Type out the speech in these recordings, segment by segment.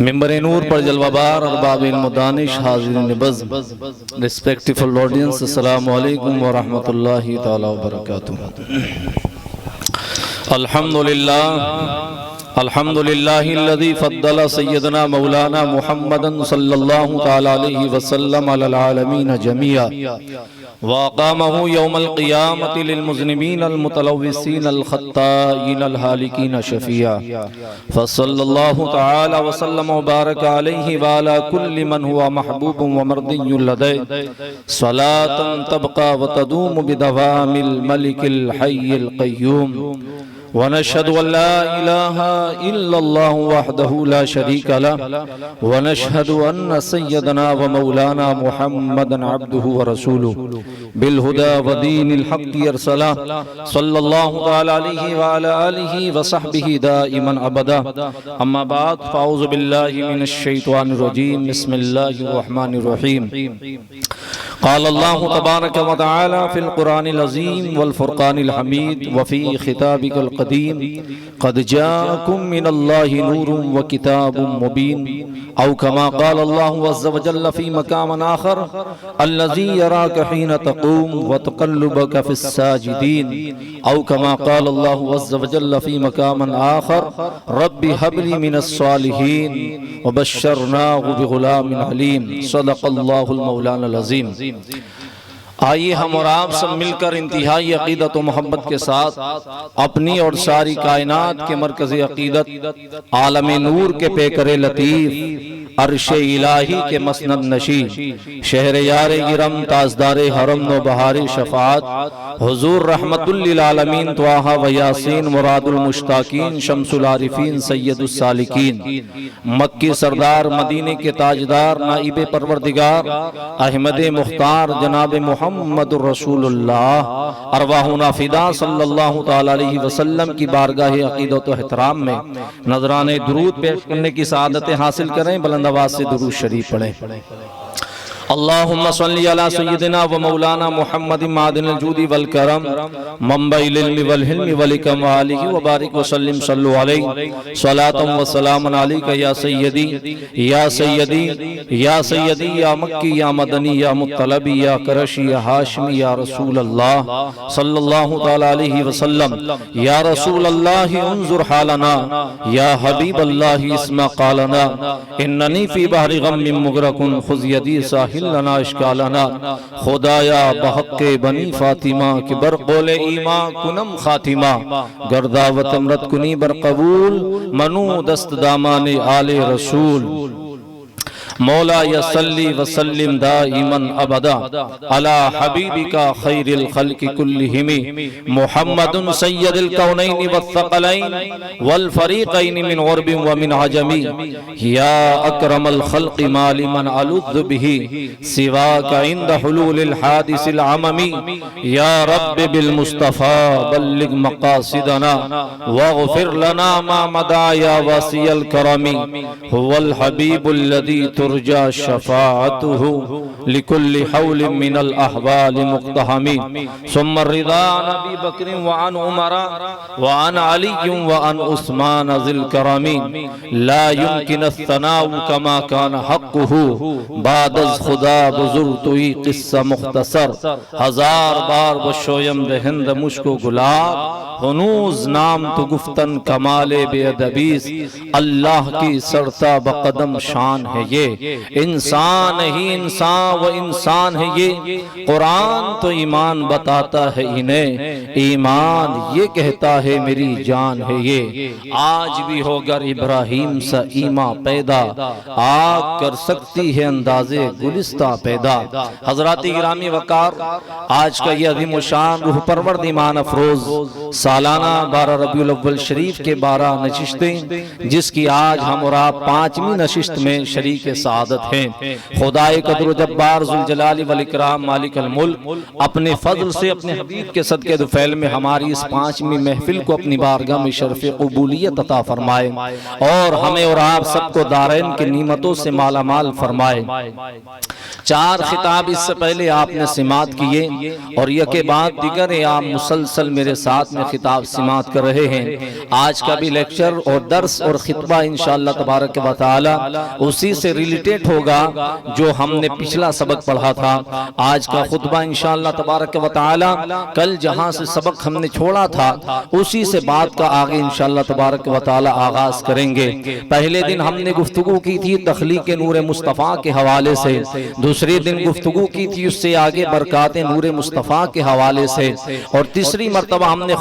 ممبر نور پر جلوہ بار ارباب علم و دانش حاضرین بزم ریسپیکٹفل آڈینس السلام علیکم ورحمۃ اللہ تعالی وبرکاتہ۔ الحمدللہ الذی فضل سیدنا مولانا محمد صلی اللہ تعالی علیہ وسلم علی العالمین جميعا وأقامه يوم القيامة للمذنبين المتلوثين الخطائين الهالكين شفيعا فصلى الله تعالى وسلم وبارك عليه وعلى كل من هو محبوب ومرضي لديه صلاة تبقى وتدوم بدوام الملك الحي القيوم ونشهد أن لا إله إلا الله وحده لا شريك له ونشهد أن سيدنا ومولانا محمدا عبده ورسوله بالهدى ودين الحق يرسله صلى الله تعالى عليه وعلى آله وصحبه دائما أبدا أما بعد فأعوذ بالله من الشيطان الرجيم بسم الله الرحمن الرحيم قال الله تبارك وتعالى في القرآن العظيم والفرقان الحميد وفي خطابك القديم قد جاءكم من الله نور وكتاب مبين أو كما قال الله عز وجل في مقام آخر الذي يراك حين تقوم وتقلبك في الساجدين أو كما قال الله عز وجل في مقام آخر رب هب لي من الصالحين وبشرناه بغلام عليم صدق الله المولانا العظيم۔ آئیے ہم اور آپ سب مل کر انتہائی عقیدت و محبت کے ساتھ اپنی اور ساری کائنات کے مرکزی عقیدت عالم نور کے پیکر لطیف عرش الہی کے مسند نشین شہر یار گرم تازدار حرم و بہار شفاعت حضور رحمت للعالمین طٰہٰ و یاسین مراد المشتاقین شمس العارفین سید السالکین مکی سردار مدینے کے تاجدار نائب پروردگار احمد مختار جناب محمد الرسول اللہ ارواحنا فدا صلی اللہ تعالی علیہ وسلم کی بارگاہ عقیدت و احترام میں نذران درود پیش کرنے کی سعادت حاصل کریں۔ بلند آواز سے درود شریف پڑھیں۔ اللہم صلی علی سیدنا و مولانا محمد معدن الجود والکرم منبع العلم والحلم والحکم وآلہ وبارک وسلم صلو علیہ صلاة و سلام علیکہ یا سیدی یا سیدی یا سیدی یا مکی یا مدنی یا مطلبی یا کرشی یا ہاشمی یا رسول اللہ صلی اللہ تعالی علیہ وسلم یا رسول اللہ انظر حالنا یا حبیب اللہ اسمع قالنا اننی فی بحر غم مغرق خذ یدی ساحل لنا اشکالنا خدایا بحق بنی فاطمہ کہ بر قول ایمان کنم خاتمہ گرداوت امرت کنی بر قبول منو دست دامان آل رسول مولا یصلی وسلم دائما ابدا علی حبیبک خیر الخلق کلہم محمد سید الکونین والثقلین والفریقین من عرب ومن عجم یا اکرم الخلق مال من علذ به سواک عند حلول الحادث العمم یا رب بالمصطفى بلغ مقاصدنا واغفر لنا ما مدعا یا واسع الکرم هو الحبیب الذی ترجى شفاعته لكل حول من الأحوال مقتحم ثم الرضا عن أبي بكر وعن عمر وعن علي وعن عثمان ذي الكرم لا يمكن الثناء كما كان حقه بعد از خدا بزرگتوی قصہ مختصر ہزار بار بشویم دہند مشکو گلاب ہنوز نام تو گفتن کمال بے ادبیس اللہ کی سرتا بقدم شان ہے یہ انسان ہی انسان و انسان ہے یہ قرآن تو ایمان بتاتا ہے انہیں ایمان یہ کہتا ہے میری جان ہے یہ آج بھی ہوگر ابراہیم سا ایمان پیدا آگ کر سکتی ہے انداز گلستہ پیدا۔ حضرات گرامی وقار آج کا یہ عظیم و شان روح پرورد ایمان افروز سالانہ 12 ربیع الاول شریف کے 12 نشستیں جس کی آج ہم اور آپ 5ویں نشست میں شریک سعادت ہیں۔ خدائے قدر و جبار ذوالجلال والاکرام مالک الملک اپنے فضل سے اپنے حبیب کے صدقے دفعل میں ہماری اس 5ویں محفل کو اپنی بارگاہ میں شرف قبولیت عطا فرمائے اور ہمیں اور آپ سب کو دارین کی نعمتوں سے مالا مال فرمائے۔ چار خطاب اس سے پہلے آپ نے سماعت کیے اور یہ کے بعد دیگر آپ مسلسل میرے ساتھ میں خطاب سماعت کر رہے ہیں۔ آج کا بھی لیکچر اور درس اور خطبہ انشاءاللہ تبارک و تعالی اسی سے ریلیٹیٹ ہوگا جو ہم نے پچھلا سبق پڑھا تھا۔ آج کا خطبہ انشاءاللہ تبارک و تعالی کل جہاں سے سبق ہم نے چھوڑا تھا اسی سے بات کا آگے انشاءاللہ تبارک و تعالی آغاز کریں گے۔ پہلے دن ہم نے گفتگو کی تھی تخلیق نور مصطفیٰ کے حوالے سے، دوسرے دن گفتگو کی تھی اس سے آگے برکات نور مصطفیٰ کے حوالے سے، اور تیسری مرتبہ ہم نے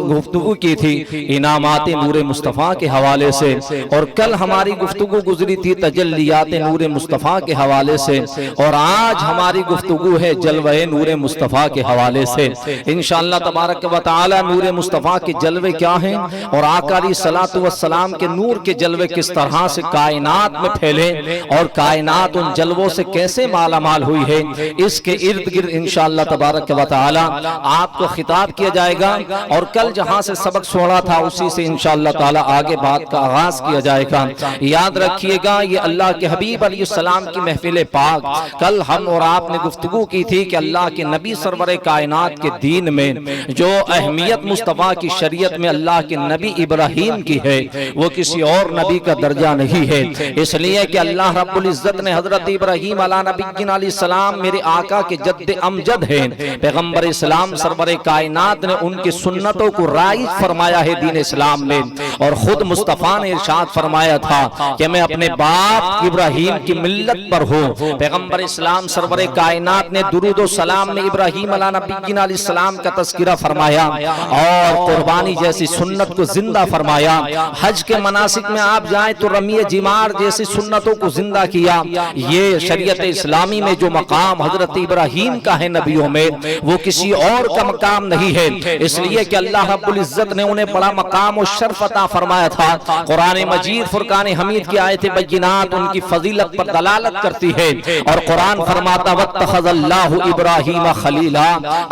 گفتگو کی تھی انعامات نور مصطفیٰ کے حوالے سے، اور کل ہماری گفتگو گزری تھی تجلیات نور مصطفیٰ کے حوالے سے، اور آج ہماری گفتگو ہے جلوہ نور مصطفیٰ کے حوالے سے۔ انشاءاللہ تبارک و تعالی نور مصطفیٰ کے جلوے کیا ہیں اور آقا علیہ الصلوۃ والسلام کے نور کے جلوے کس طرح سے کائنات میں پھیلے اور کائنات ان جلووں سے کیسے مالا مال ہوئی ہے، اس کے ارد گرد انشاءاللہ تبارک و تعالی آپ کو خطاب کیا جائے گا، اور کل جہاں سے سبق چھوڑا تھا اسی سے انشاءاللہ تعالی آگے بات کا آغاز کیا جائے گا۔ یاد رکھیے گا یہ اللہ کے حبیب علیہ السلام کی محفل پاک، کل ہم اور آپ نے گفتگو کی تھی کہ اللہ کے نبی سرور کائنات کے دین میں جو اہمیت مصطفیٰ کی شریعت میں اللہ کے نبی ابراہیم کی ہے وہ کسی اور نبی کا درجہ نہیں ہے، اس لیے کہ اللہ رب العزت نے حضرت ابراہیم علیہ نبینا علیہ السلام میرے آقا کے جد امجد ہیں، پیغمبر اسلام سرور کائنات نے ان کی سنتوں کو رائج فرمایا ہے دین اسلام میں، اور خود مصطفیٰ نے ارشاد فرمایا تھا کہ میں اپنے باپ ابراہیم کی ملت پر ہوں۔ پیغمبر اسلام سرور کائنات نے درود و سلام میں ابراہیم علیہ نبینا علیہ السلام کا تذکرہ فرمایا اور قربانی جیسی سنت کو زندہ فرمایا۔ حج کے مناسک میں آپ جائیں تو رمی جمار جیسی سنتوں کو زندہ کیا۔ یہ شریعت اسلامی میں جو مقام حضرت ابراہیم کا ہے نبیوں میں وہ کسی اور کا مقام نہیں ہے، اس لیے کہ اللہ رب العزت نے انہیں بڑا مقام و شرف عطا فرمایا تھا۔ قرآن مجید فرقان حمید کی آیت بینات ان کی فضیلت پر دلالت کرتی ہے، اور قرآن فرماتا واتخذ اللہ ابراہیم خلیلا،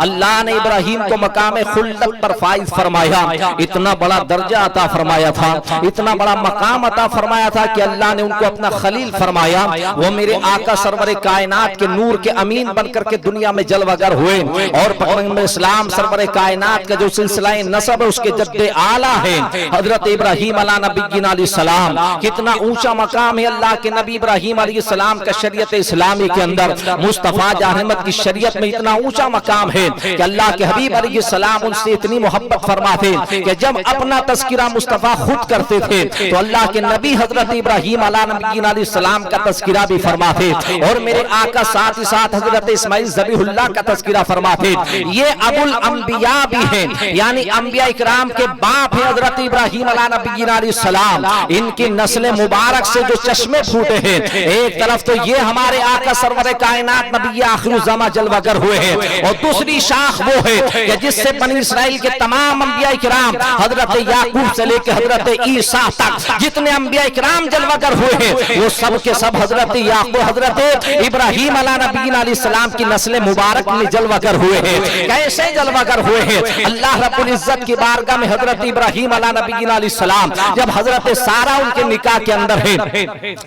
اللہ نے ابراہیم کو مقام خلت پر فائز فرمایا، اتنا بڑا درجہ عطا فرمایا تھا، اتنا بڑا مقام عطا فرمایا تھا کہ اللہ نے ان کو اپنا خلیل فرمایا۔ وہ میرے آقا سرور کائنات کے نور کے امین بن کر کے دنیا میں جلوہ گر ہوئے، اور پیغمبر اسلام سرور کائنات کا جو سلسلہ نسب ہے اس کے جد اعلیٰ ہے حضرت ابراہیم علیہ نبینا علیہ السلام۔ کتنا اونچا مقام ہے اللہ کے نبی ابراہیم علیہ السلام کا شریعت اسلامی کے اندر، مصطفیٰ جاہمت کی شریعت میں اتنا اونچا مقام ہے کہ اللہ کے حبیب علیہ السلام ان سے اتنی محبت فرماتے کہ جب اپنا تذکرہ مصطفیٰ خود کرتے تھے تو اللہ کے نبی حضرت ابراہیم علیہ نبینا علیہ السلام کا تذکرہ بھی فرماتے، اور میرے آقا ساتھ ہی ساتھ حضرت اسماعیل ذبیح اللہ کا تذکرہ فرماتے۔ یہ ابو الانبیاء بھی ہیں، یعنی انبیاء اکرام کے باپ ہیں حضرت ابراہیم علیہ نبینا علیہ السلام۔ ان کی نسل مبارک سے جو چشمے پھوٹے ہیں، ایک طرف تو یہ ہمارے آقا سرور کائنات نبی آخر الزمان جلوہ گر ہوئے ہیں، اور دوسری شاخ وہ ہے کہ جس سے بنی اسرائیل کے تمام انبیاء اکرام حضرت یعقوب سے لے کے حضرت عیسیٰ تک جتنے انبیاء اکرام جلوہ گر ہوئے ہیں وہ سب کے سب حضرت یعقوب حضرت ابراہیم علیہ نبینا علیہ السلام کی نسل مبارک میں جلوہ گر ہوئے ہیں۔ کیسے جلوہ گر ہوئے ہیں؟ اللہ رب العزت کی بارگاہ میں حضرت ابراہیم علیہ نبینا علیہ السلام جب حضرت سارہ ان کے نکاح کے اندر ہے،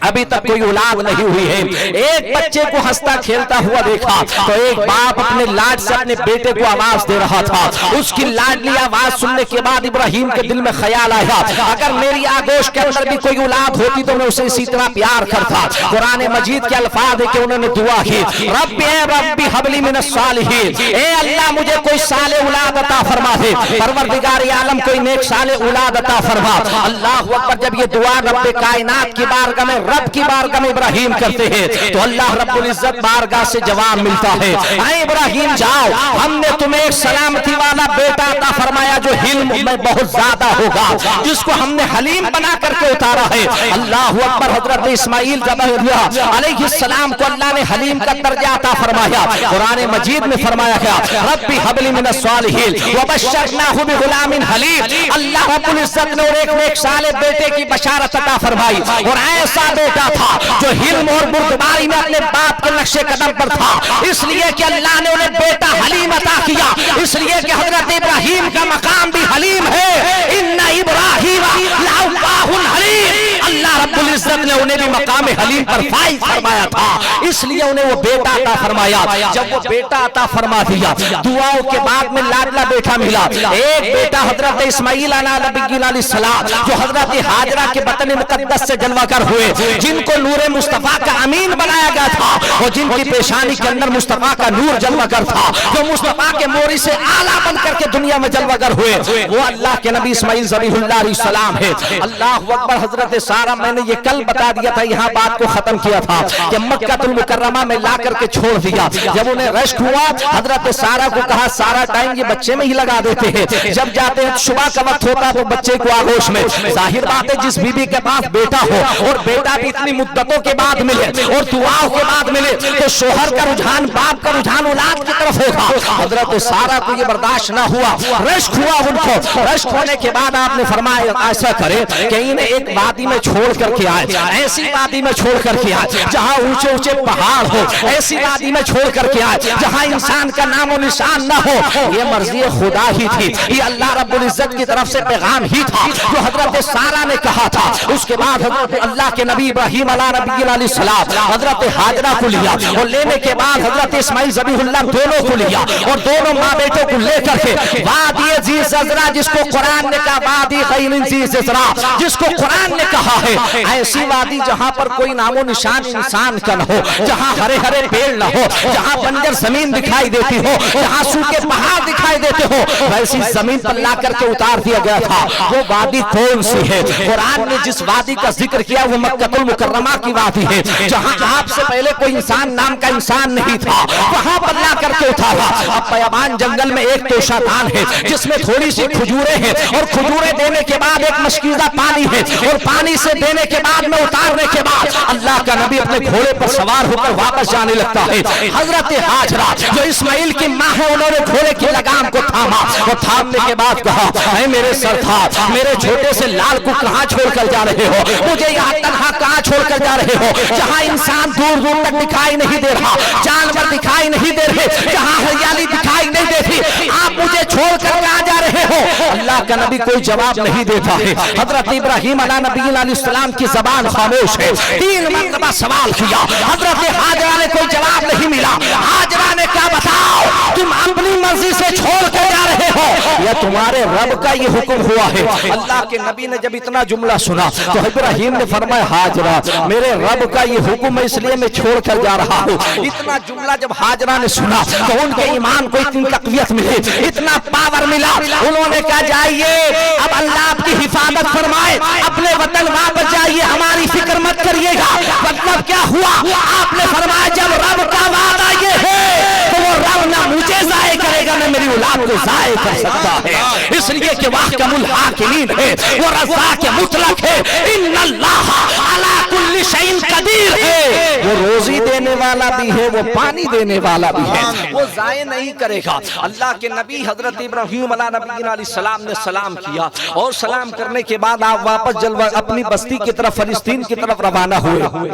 ابھی تک کوئی اولاد نہیں ہوئی ہے، ایک بچے کو ہنستا کھیلتا ہوا دیکھا تو ایک باپ اپنے لاڈ سے اپنے بیٹے کو آواز دے رہا تھا۔ اس کی لاڈلی آواز سننے کے بعد ابراہیم کے دل میں خیال آیا اگر میری آگوش کے اندر بھی کوئی اولاد ہوتی تو میں اسے اسی طرح پیار کرتا۔ قرآن مجید کے الفاظ ہے کہ انہوں نے دعا کی رب اے ربی حب لی من الصالحین، اے اللہ مجھے کوئی صالح اولاد عطا فرما دے، پروردگار عالم کوئی نیک صالح اولاد عطا فرما۔ اللہ اکبر، جب یہ دعا رب کائنات کی بارگاہ میں رب کی بارگاہ میں ابراہیم کرتے ہیں تو اللہ رب العزت بارگاہ سے جواب ملتا ہے اے ابراہیم جاؤ، ہم نے تمہیں ایک سلامتی والا بیٹا عطا فرمایا جو حلم میں بہت زیادہ ہوگا، جس کو ہم نے حلیم بنا کر کے اتارا ہے۔ اللہ اکبر، حضرت اسماعیل علیہ السلام کو اللہ نے حلیم کا درجہ عطا فرمایا۔ قرآن مجید میں فرمایا گیا ربی حب لی من الصالحین وبشرناہ بغلام حلیم، اللہ رب العزت نے ایک نیک صالح بیٹے کی بشارت عطا فرمائی، اور ایسا بیٹا تھا جو حلم اور بردباری میں اپنے باپ کے نقش قدم پر تھا، اس لیے کہ اللہ نے انہیں بیٹا حلیم عطا کیا، اس لیے کہ حضرت ابراہیم کا مقام بھی حلیم ہے۔ ان ابراہیم لأوّاہ حلیم، اللہ رب رب العزت نے انہیں بھی مقام حلیم پر فائز فرمایا تھا، اس لیے انہیں وہ بیٹا عطا فرمایا۔ جب وہ بیٹا عطا فرما دیا، دعاؤں کے بعد میں لاڈلا بیٹا ملا، ایک بیٹا حضرت اسماعیل علیہ السلام جو حضرت ہاجرہ کے بطن مقدس سے جلوہ گر ہوئے، جن کو نور مصطفیٰ کا امین بنایا گیا تھا، اور جن کی پیشانی کے اندر مصطفیٰ کا نور جلوہ گر تھا، جو مصطفیٰ کے موری سے اعلیٰ بن کر کے دنیا میں جلوہ گر ہوئے، وہ اللہ کے نبی اسماعیل ذبیح اللہ علیہ السلام ہے۔ اللہ اکبر۔ حضرت سارہ، میں نے یہ کل بتا دیا تھا، یہاں بات کو ختم کیا تھا کہ مکہ المکرمہ میں لا کر کے چھوڑ دیا۔ جب انہیں رشک ہوا، حضرت سارہ کو کہا سارا ٹائم یہ بچے میں ہی لگا دیتے ہیں، جب جاتے ہیں صبح کا وقت ہوتا تو بچے کو آغوش میں۔ ظاہر بات ہے جس بیوی کے پاس بیٹا ہو اور بیٹا بھی اتنی مدتوں کے بعد ملے اور دعاؤں کے بعد ملے تو شوہر کا رجحان، باپ کا رجحان اولاد کی طرف ہوگا۔ حضرت سارہ کو یہ برداشت نہ ہوا، رشک ہوا ان کو۔ رشک ہونے کے بعد آپ نے فرمایا ایسا کرے کہ انہیں ایک وادی میں چھوڑ کر کے آئے، ایسی وادی میں چھوڑ کر کے آئے جہاں اونچے اونچے پہاڑ ہو، ایسی وادی میں چھوڑ کر کے آئے جہاں انسان کا نام و نشان نہ ہو۔ یہ مرضی خدا ہی تھی، یہ اللہ رب العزت کی طرف سے پیغام ہی تھا جو حضرت سارہ نے کہا تھا۔ اس کے بعد حضرت اللہ کے نبی ابراہیم علیہ السلام حضرت ہاجرہ کو لیا، اور لینے کے بعد حضرت اسماعیل ذبیح اللہ دونوں کو لیا، اور دونوں ماں بیٹوں کو لے کر کے وادی ذی زرع، جس کو قرآن نے کہا وادی غیر ذی زرع، جس کو قرآن نے کہا ہے ایسی وادی جہاں پر کوئی نام و نشان انسان کا نہ ہو، جہاں ہرے ہرے پیڑ نہ ہو، جہاں بنجر زمین دکھائی دیتی ہو، جہاں سوکھے پہاڑ دکھائی دیتے ہو، ویسی زمین پر لا کر کے اتار دیا گیا تھا۔ وہ وادی کون سی ہے؟ قرآن نے جس وادی کا ذکر کیا وہ مکہ المکرمہ کی وادی ہے، جہاں آپ سے پہلے کوئی انسان نام کا انسان نہیں تھا، وہاں پر لا کر کے اتارا۔ اب بیابان جنگل میں ایک توشہ دان ہے جس میں تھوڑی سی کھجوریں ہیں، اور کھجوریں دینے کے بعد ایک مشکیزہ پانی ہے، اور پانی سے دینے کے بعد میں اتارنے کے بعد اللہ کا نبی اپنے گھوڑے پر سوار ہو کر واپس جانے لگتا ہے۔ حضرت ہاجرہ جو اسماعیل کی ماں ہے، انہوں نے گھوڑے کی لگام کو تھاما، اور تھامنے کے بعد کہا اے میرے سردار، میرے چھوٹے سے لال کو کہاں چھوڑ کر جا رہے ہو؟ مجھے یہاں تنہا کہاں چھوڑ کر جا رہے ہو؟ جہاں انسان دور دور تک دکھائی نہیں دے رہا، جانور دکھائی نہیں دے رہے، جہاں ہریالی دکھائی نہیں دیتی، آپ مجھے چھوڑ کر کہاں جا رہے ہو؟ اللہ کا نبی کوئی جواب نہیں دیتا ہے۔ حضرت ابراہیم علیہ السلام کی زبان خاموش ہے، 3 مرتبہ سوال کیا، حضرت ہاجرہ نے کوئی جواب نہیں ملا۔ ہاجرہ نے کہا بتاؤ تم اپنی مرضی سے چھوڑ کے جا رہے ہو یا تمہارے رب کا یہ حکم ہوا ہے؟ اللہ کے نبی نے جب اتنا جملہ سنا تو ابراہیم نے فرمایا ہاجرہ میرے رب کا یہ حکم ہے، اس لیے میں چھوڑ کر جا رہا ہوں۔ اتنا جملہ جب ہاجرہ نے سنا تو ان کے ایمان کو اتنی تقویت ملی، اتنا پاور ملا، انہوں نے کہا جائیے اب اللہ آپ کی حفاظت فرمائے، اپنے وطن واپس جائیے، ہماری فکر مت کریے گا۔ مطلب کیا ہوا؟ آپ نے فرمایا جب رب کا وعدہ یہ ہے تو وہ رب نہ مجھے ضائع کرے گا نہ میری اولاد کو ضائع کر سکتا ہے، اس لیے کہ واحکم الحاکمین ہے، وہ رزاق مطلق ہے، ان اللہ علی کل شیء قدیر ہے، وہ روزی دینے والا بھی ہے، وہ پانی دینے والا بھی ہے، وہ ضائع نہیں کرے گا۔ اللہ کے نبی حضرت ابراہیم علیہ السلام نے سلام کیا، اور سلام کرنے کے بعد آپ واپس اپنی بستی کی طرف فلسطین کی طرف روانہ ہوئے،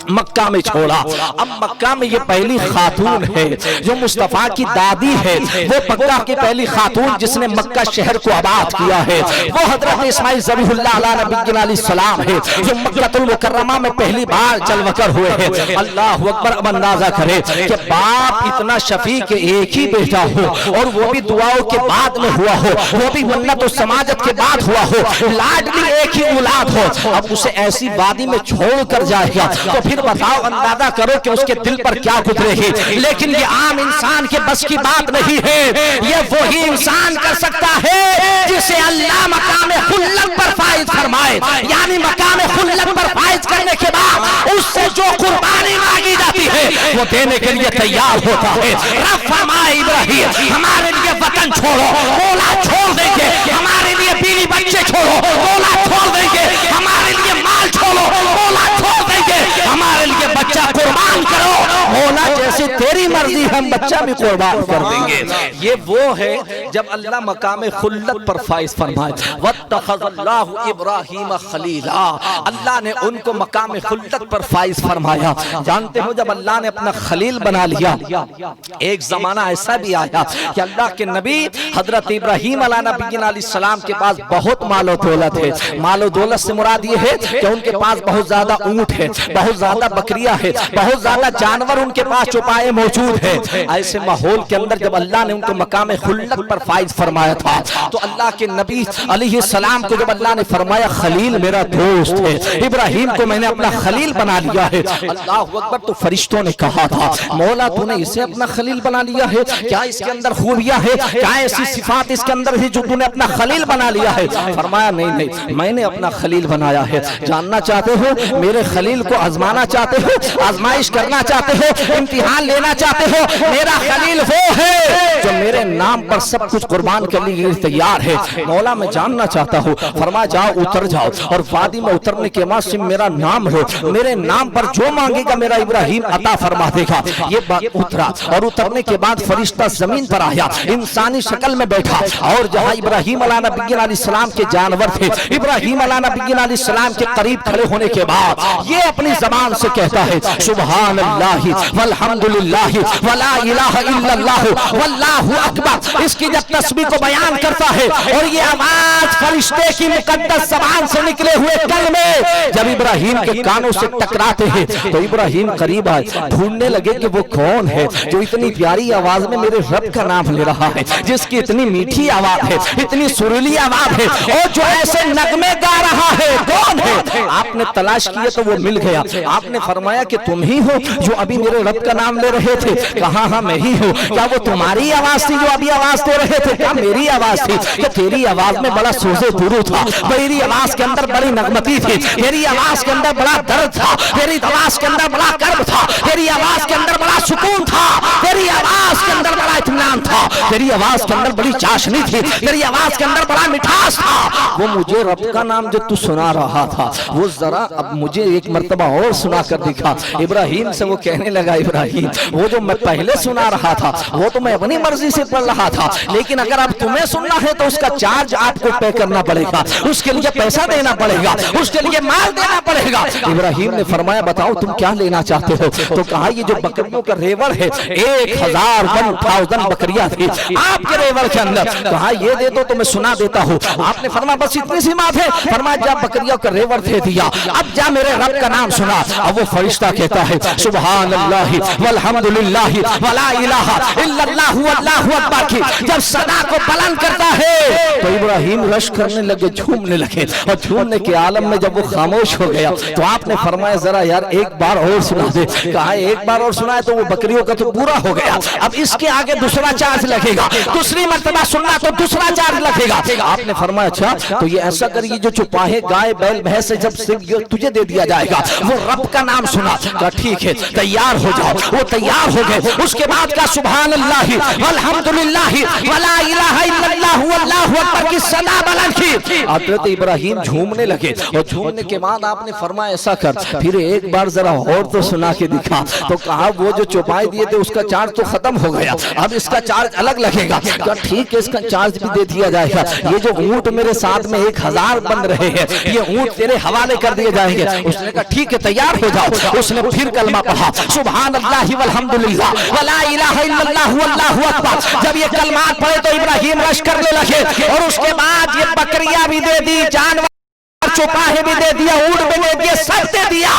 مکہ میں چھوڑا۔ اب مکہ میں یہ پہلی خاتون ہے جو مصطفیٰ کی دادی ہے، وہ مکہ کی پہلی خاتون جس نے مکہ شہر کو آباد کیا ہے، وہ حضرت اسماعیل ذبیح اللہ علیہ السلام ہے جو مکہ المکرمہ میں پہلی بار جلوہ گر ہوئے ہیں۔ اللہ اکبر۔ اب اندازہ کرے کہ باپ اتنا شفیق ایک ہی بیٹا ہو، اور وہ بھی دعاؤں کے بعد میں ہوا ہو، وہ بھی منت و سماجت کے بعد ہوا ہو، لاڈلی ایک ہی اولاد ہو، اب اسے ایسی وادی میں چھوڑ کر جائے گا تو پھر بتاؤ، اندازہ کرو کہ اس کے دل پر کیا گزرے گی۔ لیکن یہ عام انسان کے بس کی بات نہیں ہے، یہ وہی انسان کر سکتا ہے جسے اللہ مقام خلت پر فائز فرمائے، یعنی مقام خلت پر فائز کرنے کے بعد اس سے جو قربانی مانگی جاتی ہے وہ دینے کے لیے تیار ہوتا ہے۔ رب فرمائے ابراہیم ہمارے لیے وطن چھوڑو، اولاد چھوڑ دیں گے، ہمارے لیے بیوی بچے چھوڑو، اولاد چھوڑ دیں گے، ہمارے لیے مال چھوڑو، اولاد چھوڑ دیں گے، ہمارے لیے بچہ قربان کرو۔ مولا جیسی تیری مرضی ہم بچہ بھی قربان کر دیں گے. یہ وہ ہے جب اللہ مقام خلت پر فائز فرمائے. واتخذ اللہ ابراہیم خلیلا, اللہ نے ان کو مقام خلت پر فائز فرمایا. جانتے ہو جب اللہ نے اپنا خلیل بنا لیا, ایک زمانہ ایسا بھی آیا کہ اللہ کے نبی حضرت ابراہیم علیہ نبی علیہ السلام کے پاس بہت مال و دولت ہے. مال و دولت سے مراد یہ ہے کہ ان کے پاس بہت زیادہ اونٹ ہے, بہت زیادہ بکریاں ہے, بہت زیادہ جانور ان کے پاس چوپائے موجود ہیں. ایسے ماحول کے اندر جب اللہ نے ان کو مقام خلت پر فائز فرمایا تھا تو اللہ کے نبی علیہ السلام کو جب اللہ نے فرمایا خلیل میرا دوست ہے, ابراہیم کو میں نے اپنا خلیل بنا لیا ہے. اللہ اکبر. تو فرشتوں نے کہا تھا مولا تو نے اسے اپنا خلیل بنا لیا ہے, کیا اس کے اندر خوبیاں ہے, کیا ایسی صفات اس کے اندر ہے جو تو نے اپنا خلیل بنا لیا ہے؟ فرمایا نہیں, میں نے اپنا خلیل بنایا ہے. جاننا چاہتے ہو میرے خلیل کو آزمانا چاہتے ہو, آزمائش کرنا چاہتے ہو, امتحان لینا چاہتے ہو؟ میرا خلیل وہ ہے جو میرے نام پر سب کچھ قربان کرنے کے لیے تیار ہے. مولا میں جاننا چاہتا ہوں. فرمایا جاؤ اتر جاؤ, اور وادی میں اترنے کے بعد سے میرا نام لو, میرے نام پر جو مانگے گا میرا ابراہیم عطا فرما دے گا. یہ بات اترا, اور اترنے کے بعد فرشتہ زمین پر آیا, انسانی شکل میں بیٹھا, اور جہاں ابراہیم علیہ نبی علیہ السلام کے جانور تھے, ابراہیم علیہ نبی علیہ السلام کے قریب کھڑے ہونے کے بعد یہ اپنی زبان سے کہتا ہے سبحان اللہ والحمدللہ ولا الہ الا اللہ واللہ اکبر. اس کی جب تسبیح کو بیان کرتا ہے اور یہ آواز فرشتے کی مقدس زبان سے نکلے ہوئے کلمے جب ابراہیم کے کانوں سے ٹکراتے ہیں تو ابراہیم قریب آئے, ڈھونڈنے لگے کہ وہ کون ہے جو اتنی پیاری آواز میں میرے رب کا نام لے رہا ہے, جس کی اتنی میٹھی آواز ہے, اتنی سریلی آواز ہے, اور جو ایسے نغمے گا رہا ہے, کون ہے؟ آپ نے تلاش کیا تو وہ مل گیا. آپ نے فرمایا کہ تم ہی ہو جو ابھی میرے رب کا نام لے رہے تھے؟ کہا ہاں میں ہی ہوں. کیا وہ تمہاری آواز تھی جو ابھی آواز دے رہے تھے؟ کیا میری آواز تھی؟ کہ تیری آواز میں بڑا سوز درو تھا, میری آواز کے اندر بڑی نغمتی تھی, میری آواز کے اندر بڑا درد تھا, میری آواز کے اندر بڑا کرب تھا, میری آواز کے اندر بڑا سکون تھا, میری آواز کے اندر بڑا اطمینان تھا, میری آواز کے اندر بڑی چاشنی تھی, میری آواز کے اندر بڑا مٹھاس تھا. وہ مجھے رب کا نام جو تو سنا رہا تھا وہ ذرا اب مجھے ایک مرتبہ اور سنا کر دکھا. ابراہیم سے وہ کہنے لگا ابراہیم وہ جو میں پہلے سنا رہا تھا وہ تو میں اپنی مرضی سے پڑھ رہا تھا, لیکن اگر اب تمہیں سننا ہے تو اس کا چارج آپ کو پے کرنا پڑے گا, اس کے لیے پیسہ دینا پڑے گا, اس کے لیے مال دینا پڑے گا. ابراہیم نے فرمایا بتاؤ تم کیا لینا چاہتے ہو؟ تو کہا یہ جو بکریوں کا ریوڑ ہے 1000 بکریاں تھی آپ کے ریوڑ کے اندر, کہا یہ دے دو تو میں سنا دیتا ہوں. آپ نے فرمایا بس اتنی سی بات ہے؟ فرمایا جا بکریوں کا ریوڑ دے دیا, اب جا میرے رب کا نام سنا. اب وہ فرشتہ کہتا ہے سبحان اللہ والحمدللہ ولا الہ الا اللہ واللہ اکبر کی جب صدا کو بلند کرتا ہے تو ابراہیم رش کرنے لگے, جھومنے لگے, اور جھومنے کے عالم میں جب وہ خاموش ہو گیا تو آپ نے فرمایا ذرا یار ایک بار اور سنا دے. کہا ایک بار اور سنا ہے تو وہ بکریوں کا تو پورا ہو گیا, اب اس کے آگے دوسرا چارج لگے گا, دوسری مرتبہ سننا تو دوسرا چارج لگے گا. آپ نے فرمایا اچھا تو یہ ایسا کریے جو چپاہے گائے بیل بھینس سے جب تجھے دے دیا جائے گا وہ رب کا نام سنا. کہا ٹھیک ہے تیار ہو جاؤ. وہ تیار ہو گئے. اس کے بعد کا سبحان اللہ والحمدللہ ولا الہ الا اللہ واللہ اکبر کی صدا بلند کی. حضرت ابراہیم جھومنے لگے, اور جھومنے کے بعد آپ نے فرمایا ایسا کر پھر ایک بار ذرا اور تو سنا کے دکھا. تو کہا وہ جو چوپائے دیے تھے اس کا چارج تو ختم ہو گیا, اب اس کا چارج الگ لگے گا. کہا ٹھیک ہے اس کا چارج بھی دے دیا جائے گا. یہ جو اونٹ میرے ساتھ میں 1000 بن رہے ہیں یہ اونٹ تیرے حوالے کر دیے جائیں گے. اس نے کہا ٹھیک ہے تیار ہو جاؤ. اس نے پھر کلمہ پڑھا سبحان اللہ والحمدللہ ولا الہ الا اللہ واللہ اکبر. جب یہ کلمات پڑھے تو ابراہیم رش کرنے لگے, اور اس کے بعد یہ بکریاں بھی دے دی, جانور چوپاہے بھی دے دیا, اونٹ بھی دے دیا, سب دے دیا.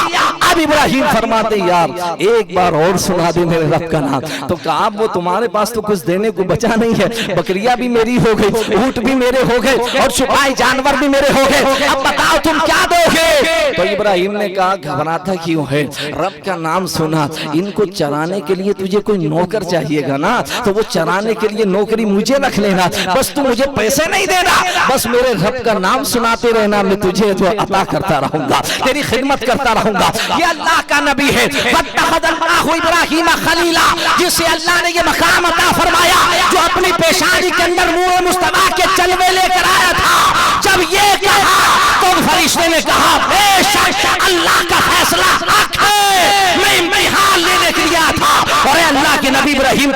اب ابراہیم فرماتے یار ایک بار اور سنا دے میرے رب کا نام. تو کہا وہ تمہارے پاس تو کچھ دینے کو بچا نہیں ہے, بکریاں بھی میری ہو گئی, اونٹ بھی میرے ہو گئے, اور چوپائے جانور بھی میرے ہو گئے, اب بتاؤ تم کیا دو گے؟ تو ابراہیم نے کہا گھبراتا کیوں ہے, رب کا نام سنا, ان کو چرانے کے لیے تجھے کوئی نوکر چاہیے گا نا, تو وہ چرانے کے لیے نوکری مجھے رکھ لینا, بس تو مجھے پیسے نہیں دینا, بس میرے رب کا نام سناتے رہنا, میں تجھے جو عطا کرتا رہوں گا, تیری خدمت کرتا رہوں گا. یہ اللہ کا نبی ہے. واتخذ اللہ ابراہیم خلیلا, جسے اللہ نے یہ مقام عطا فرمایا, جو اپنی پیشانی کے اندر نور مصطفیٰ کے جلوے لے کر آیا تھا. جب یہ کہا تو فرشتے نے کہا بے شک اللہ کا فیصلہ حق ہے, میں امتحان لینے کے لیے آیا تھا, اور اللہ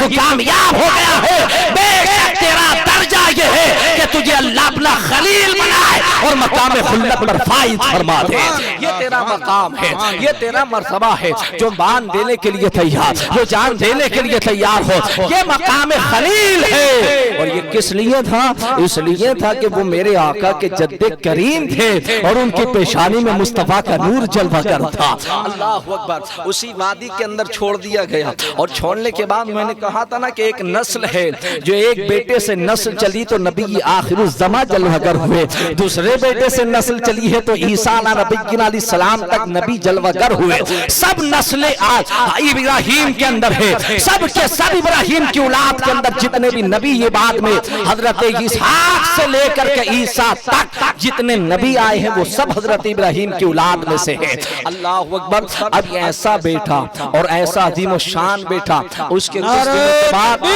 تو کامیاب ہو گیا ہے۔ بے شک تیرا درجہ یہ ہے کہ تجھے اللہ اپنا خلیل بنائے اور مقام خلت پر فائز فرما دے۔ یہ تیرا مقام ہے، یہ تیرا مرتبہ ہے، جو مان دینے کے لیے تیار، جو جان دینے کے لیے تیار ہو، یہ مقام خلیل ہے۔ اور یہ کس لیے تھا؟ اس لیے تھا کہ وہ میرے آقا کے جد کریم تھے اور ان کی پیشانی میں مصطفیٰ کا نور جلوہ گر تھا۔ اللہ اکبر۔ اسی وادی کے اندر چھوڑ دیا گیا، اور چھوڑنے کے بعد میں نے کہا تھا نا کہ ایک نسل ہے، جو ایک بیٹے سے نسل چلی تو نبی آخر الزمان جلوہ گر ہوئے، دوسرے بیٹے سے نسل چلی ہے تو عیسیٰ علیہ السلام تک نبی جلوہ گر ہوئے۔ سب نسلیں آج ابراہیم کے اندر ہے، سب کے سب ابراہیم کی اولاد کے اندر جتنے بھی نبی، یہ بعد میں حضرت اسحاق سے لے کر کے عیسیٰ تک جتنے نبی آئے ہیں وہ سب حضرت ابراہیم کی اولاد میں سے ہیں۔ اللہ اکبر۔ اب یہ ایسا بیٹا اور ایسا عظیم و شان بیٹا، اس کے بعد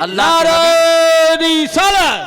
اللہ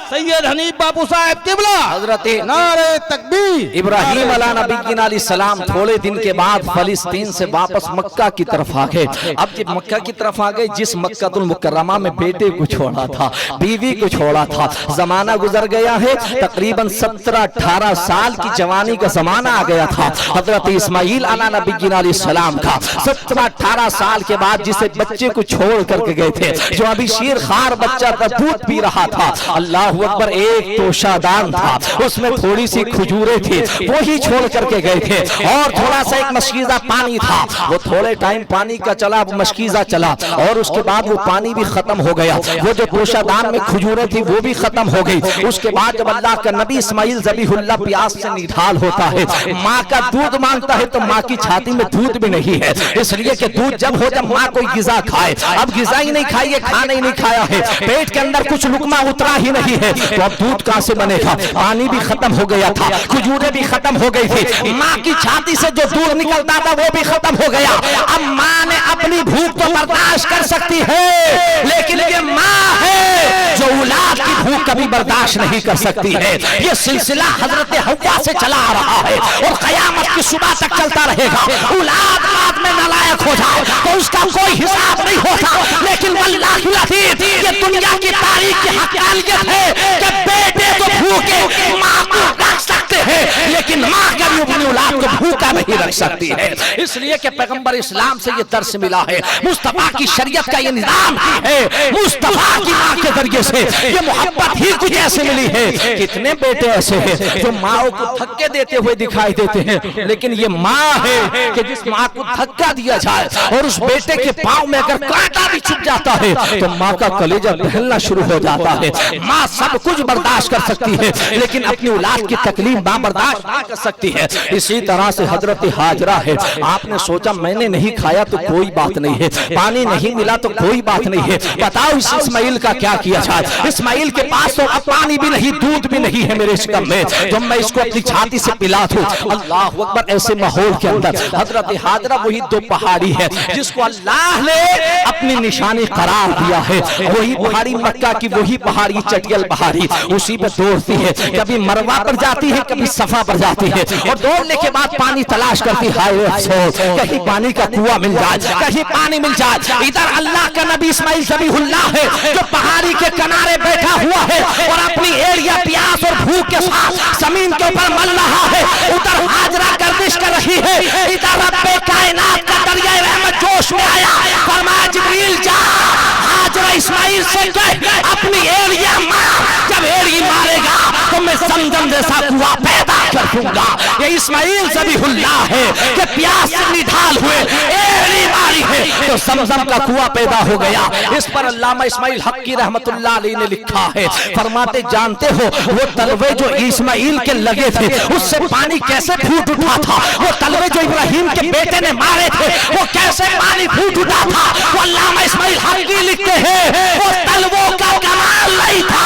سید حنیف باپو صاحب قبلہ حضرت نعرہ تکبیر ابراہیم علیہ السلام تھوڑے دن کے بعد فلسطین سے واپس مکہ کی طرف آ گئے۔ اب جب مکہ کی طرف آ گئے، جس مکہ المکرمہ میں بیٹے کو چھوڑا تھا، بیوی کو چھوڑا تھا، زمانہ گزر گیا ہے، تقریباً 17-18 سال کی جوانی کا زمانہ آ گیا تھا حضرت اسماعیل علیہ السلام کا۔ 17-18 سال کے بعد جسے بچے کو چھوڑ کر کے گئے تھے، جو ابھی شیر خار بچہ تھا، دودھ پی رہا تھا، اللہ اکبر، ایک توشہ دان تھا، اس میں تھوڑی سی کھجوریں تھی، وہی چھوڑ کر کے گئے تھے، اور تھوڑا سا ایک مشکیزہ پانی تھا، وہ تھوڑے ٹائم پانی کا چلا، وہ مشکیزہ چلا، اور اس کے بعد وہ پانی بھی ختم ہو گیا، وہ جو توشہ دان میں کھجوریں تھی وہ بھی ختم ہو گئی۔ اس کے بعد جب اللہ کا نبی اسماعیل ذبیح اللہ پیاس سے نڈھال ہوتا ہے، ماں کا دودھ مانگتا ہے تو ماں کی چھاتی میں دودھ بھی نہیں ہے، اس لیے کہ دودھ جب ہو جب ماں کوئی غذا کھائے، اب غذا ہی نہیں کھائی ہے، کھانا ہی نہیں کھایا ہے، پیٹ کے اندر کچھ لقمہ اترا ہی نہیں ہے، تو اب دودھ کہاں سے بنے گا؟ پانی بھی ختم ہو گیا تھا، کھجوریں بھی ختم ہو گئی تھی، ماں کی چھاتی سے جو دودھ نکلتا تھا وہ بھی ختم ہو گیا۔ اب ماں نے اپنی بھوک تو برداشت کر سکتی ہے، لیکن یہ ماں ہے جو اولاد کی بھوک کبھی برداشت نہیں کر سکتی ہے۔ یہ سلسلہ حضرت حوا سے چلا آ رہا ہے اور قیامت کی صبح تک چلتا رہے گا۔ اولاد بعد میں نالائق ہو جائے تو اس کا کوئی حساب نہیں ہوتا، لیکن واللہ العظیم یہ دنیا کی تاریخ کی حقانیت ہے کہ بیٹے تو بھوکے ماں کو رکھ سکتے ہیں، لیکن ماں کبھی اپنی اولاد کو بھوکا نہیں رکھ سکتی ہے۔ اس لیے کہ پیغمبر اسلام سے یہ درس ملا ہے، مصطفیٰ کی شریعت کا یہ نظام ہے، مصطفیٰ کی ماں کے ذریعے سے یہ محبت ہی کچھ ایسے ملی ہے۔ کتنے بیٹے ایسے ہیں جو ماں کو دھکے دیتے ہوئے دکھائی دیتے ہیں، لیکن یہ ماں ہے کہ جس ماں کو دھکا دیا جائے اور اس بیٹے کے پاؤں میں اگر کانٹا بھی چھپ جاتا ہے تو ماں کا کلیجہ بہلنا شروع ہو جاتا ہے۔ ماں سب کچھ برداشت کر سکتی ہے، لیکن اپنی اولاد کی تکلیف ماں برداشت نہیں کر سکتی ہے۔ اسی طرح سے حضرت ہاجرہ ہے، آپ نے سوچا میں نے نہیں کھایا تو کوئی بات نہیں ہے، پانی نہیں ملا تو کوئی بات نہیں ہے، بتاؤ اس اسماعیل کا کیا کیا جائے؟ اسماعیل کے پاس تو اب پانی بھی نہیں، دودھ بھی نہیں ہے میرے شکم میں، جب میں اس کو اپنی چھاتی سے پلا دوں۔ اللہ اکبر۔ ایسے ماحول کے اندر حضرت ہاجرہ وہی دو پہاڑی ہے جس کو اللہ نے اپنی نشانی قرار دیا ہے، وہی پہاڑی مکہ کی، وہی پہاڑی چٹیل پہاڑی، اسی پہ دوڑتی ہے، کبھی مروہ پر جاتی ہے، کبھی صفا پر جاتی ہے، اور دوڑنے کے بعد پانی تلاش کرتی ہے، ہائے افسوس کہیں پانی کا کنواں مل جائے، کہیں پانی مل جائے۔ ادھر اللہ کا نبی اسماعیل ذبیح اللہ ہے جو پہاڑی کے کنارے بیٹھا ہوا ہے اور اپنی ایڑیاں پیاس اور بھوک کے ساتھ زمین کے اوپر مل رہا ہے، ادھر ہاجرہ گردش کر رہی ہے، ادھر رب کائنات کا دریائے رحمت جوش میں آیا، فرمایا جبریل جا ہاجرہ اسماعیل سے کہہ اپنی ایڑیاں مار، جب ایڑی مارے گا تو میں زمزم جیسا کنواں پیدا کر دوں گا۔ یہ اسماعیل ذبیح اللہ ہے کہ پیاس سے نڈھال ہوئے، ایڑی ماری ہے تو زمزم کا کنواں پیدا ہو گیا۔ اس پر علامہ اسماعیل حقی رحمت اللہ علیہ نے لکھا ہے، فرماتے جانتے ہو وہ تلوے جو اسماعیل کے لگے تھے اس سے پانی کیسے پھوٹ اٹھا تھا؟ وہ تلوے جو ابراہیم کے بیٹے نے مارے تھے وہ کیسے پانی پھوٹ اٹھا تھا؟ وہ علامہ اسماعیل حقی لکھتے ہیں وہ تلووں کا کمال نہیں تھا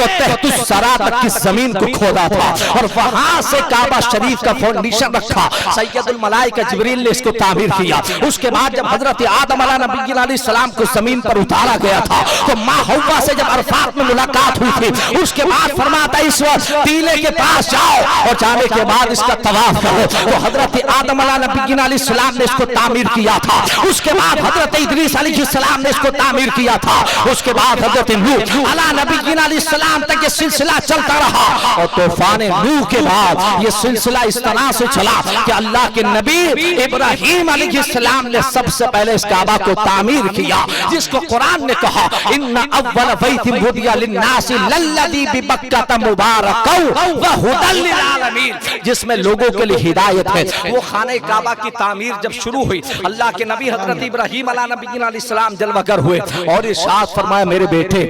کو تحت الثری تک کی زمین کو کھودا تھا اور وہاں سے کعبہ شریف کا فاؤنڈیشن رکھا. سید الملائکہ جبریل نے اس کو تعمیر کیا. اس کے بعد جب حضرت آدم علیہ نبی علیہ السلام کو زمین پر اتارا گیا تھا تو ماں حوا سے جب عرفات میں ملاقات ہوئی تھی, اس کے بعد فرماتا اس وقت ٹیلے کے پاس جاؤ اور جانے کے بعد اس کا طواف کرو. تو حضرت آدم علیہ نبی علیہ السلام نے اس کو تعمیر کیا تھا. اس کے بعد حضرت ادریس علیہ السلام نے اس کو تعمیر کیا تھا. اس کے بعد حضرت نوح علیہ نبی علیہ السلام تک یہ سلسلہ چلتا رہا اور طوفان نوح کے بعد یہ سلسلہ اس طرح سے چلا کہ اللہ کے نبی ابراہیم علیہ السلام نے سب سے پہلے اس کعبہ کو تعمیر کیا, جس کو قرآن نے کہا ان اول بیت وضع للناس للذی ببکۃ مبارکا وہدی للعالمین, جس میں لوگوں کے لیے ہدایت ہے. وہ خانہ کعبہ کی تعمیر جب شروع ہوئی, اللہ کے نبی حضرت ابراہیم علیہ نبی علیہ السلام جلوہ گر ہوئے اور ارشاد فرمایا میرے بیٹے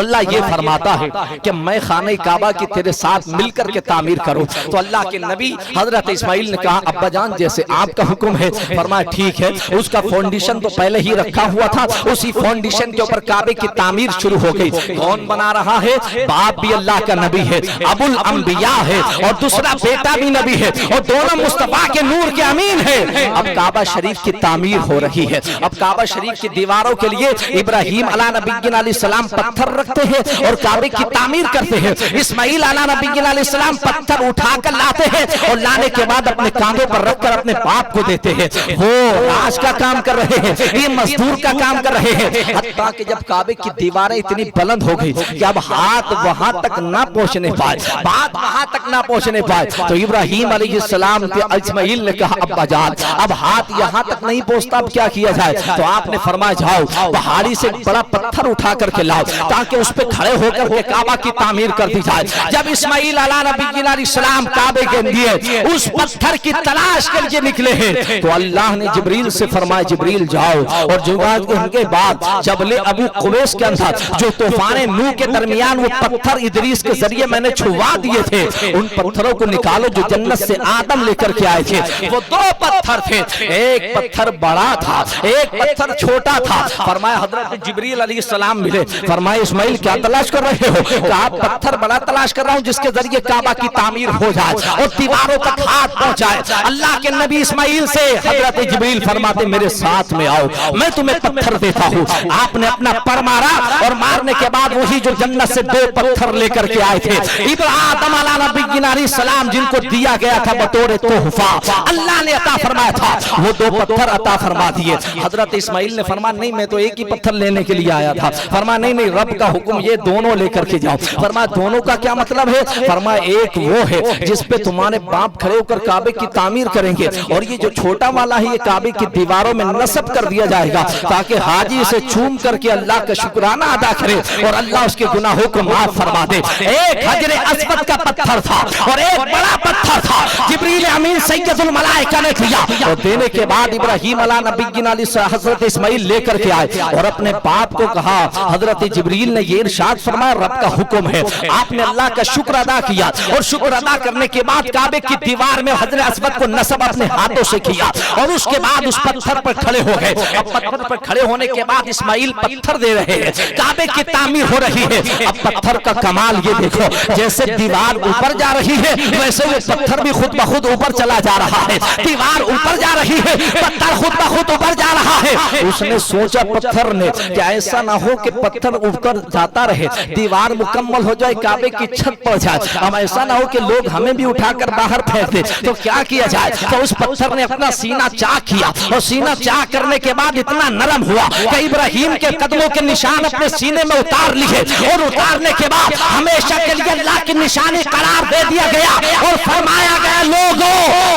اللہ یہ فرماتا ہے کہ میں خانہ کعبہ کی تیرے ساتھ مل کر کے تعمیر کروں. تو اللہ کے نبی حضرت اسماعیل نے کہا ابا جان جیسے آپ کا حکم ہے. فرمایا ٹھیک ہے. اس کا فاؤنڈیشن تو پہلے ہی رکھا ہوا تھا, اسی فاؤنڈیشن کے اوپر کعبے کی تعمیر شروع ہو گئی. کون بنا رہا ہے؟ باپ بھی اللہ کا نبی ہے, ابو الانبیاء ہے, اور دوسرا بیٹا بھی نبی ہے, اور دونوں مصطفیٰ کے نور کے امین ہیں. اب کعبہ شریف کی تعمیر ہو رہی ہے. اب کعبہ شریف کی دیواروں کے لیے ابراہیم علیہ نبی علیہ السلام پتھر رکھتے ہیں اور کعبے کی تعمیر کرتے ہیں. اسماعیل علیہ نبی علیہ السلام پتھر اٹھا کر لاتے ہیں اور لانے کے بعد اپنے کاندھوں پر رکھ کر اپنے باپ کو دیتے ہیں. وہ راج کا کام کر رہے ہیں, یہ مزدور کا کام کر رہے ہیں. حتیٰ کہ جب کعبے کی دیواریں اتنی بلند ہو گئی کہ اب ہاتھ وہاں تک نہ پہنچنے پائے, بات وہاں تک نہ پہنچنے پائے, تو ابراہیم علیہ السلام کے اسماعیل نے کہا ابا جان اب ہاتھ یہاں تک نہیں پہنچتا, اب کیا کیا جائے؟ تو آپ نے فرمایا جاؤ پہاڑی سے بڑا پتھر اٹھا کر کے لاؤ تاکہ اس پہ کھڑے ہو کر کے کعبہ کی تعمیر کر دی جائے. جب اسماعیل علیہ نبی علیہ السلام کعبے کے لیے اس پتھر کی تلاش کر کے نکلے ہیں تو اللہ نے جبریل سے فرمایا جبریل جاؤ اور جمعہ کے بعد جبل ابو قبیس کے اندر جو طوفان نوح کے درمیان وہ پتھر ادریس کے ذریعے میں نے چھوا دیے تھے ان پتھروں کو نکالو جو جنت سے آدم لے کر کے آئے تھے. وہ دو پتھر تھے, ایک پتھر بڑا تھا ایک پتھر چھوٹا تھا. فرمایا حضرت جبریل علیہ السلام ملے, فرمایا اسماعیل کیا تلاش کر رہے ہو؟ کہا پتھر بڑا تلاش کر رہا ہوں جس کے ذریعے کعبہ کی تعمیر ہو جائے اور دیواروں تک ہاتھ پہنچائے. اللہ کے نبی اسماعیل سے حضرت جبریل فرماتے میرے ساتھ میں آؤ, میں تمہیں پتھر دیتا ہوں. آپ نے اپنا پر مارا اور مارنے کے بعد وہی جو جنت سے دو پتھر لے کر کے آئے تھے ابراہیم علیہ نبی علیہ السلام جن کو دیا گیا تھا بطور تحفہ اللہ نے عطا فرمایا تھا, وہ دو پتھر عطا فرما دیے. حضرت اسماعیل نے فرمایا نہیں میں تو ایک ہی پتھر لینے کے لیے آیا تھا. فرمایا نہیں رب کا حکم یہ دونوں لے کر کے جاؤ. فرمایا دونوں کا کیا مطلب ہے؟ فرمایا ایک وہ ہے جس پہ تمہارے باپ کھڑے ہو کر کعبے کی تعمیر کریں گے اور یہ جو چھوٹا والا ہے یہ کعبے کی دیواروں میں نصب کر دیا جائے گا تاکہ حاجی اسے چوم کر کے اللہ کا شکرانہ ادا کرے اور اللہ اس کے گناہوں کو معاف فرما دے. ایک حجر اسود کا پتھر تھا اور ایک بڑا پتھر تھا. جبریل امین سید الملائکہ نے دیا اور دینے کے بعد ابراہیم علیہ نبی علیہ حضرت اسماعیل لے کر کے آئے اور اپنے باپ کو کہا. حضرت جبریل نے یہ ارشاد فرمایا رب کا حکم ہے. آپ نے اللہ کا شکر ادا کیا اور شکر ادا کرنے کے بعد کعبے کی دیوار میں حجر اسود کو نصب اپنے ہاتھوں سے کیا اور اس کے بعد اس پتھر پر کھڑے ہو گئے. اب پتھر پر کھڑے ہونے کے بعد اسماعیل پتھر دے رہے ہیں, کعبے کی تعمیر ہو رہی ہے. اب پتھر کا کمال یہ دیکھو, جیسے دیوار اوپر جا رہی ہے ویسے وہ پتھر بھی خود بخود اوپر چلا جا رہا ہے. دیوار اوپر جا رہی ہے, پتھر خود بخود اوپر جا رہا ہے. اس نے سوچا پتھر نے کہ ایسا نہ ہو کہ پتھر اوپر جاتا رہے, دیوار مکمل ہو جائے, کعبے کی چھت پڑ جائے, اب ایسا نہ ہو کہ لوگ ہمیں بھی اٹھا کر باہر پھینک دے, تو کیا کیا جائے؟ تو اس پتھر نے اپنا سینہ چاک کیا اور سینہ چاک کرنے کے بعد اتنا نرم ہوا کہ ابراہیم کے قدموں کے نشان اپنے سینے میں اتار لیے اور اتارنے کے بعد ہمیشہ کے لیے اللہ کی نشانی قرار دے دیا گیا اور فرمایا گیا لوگوں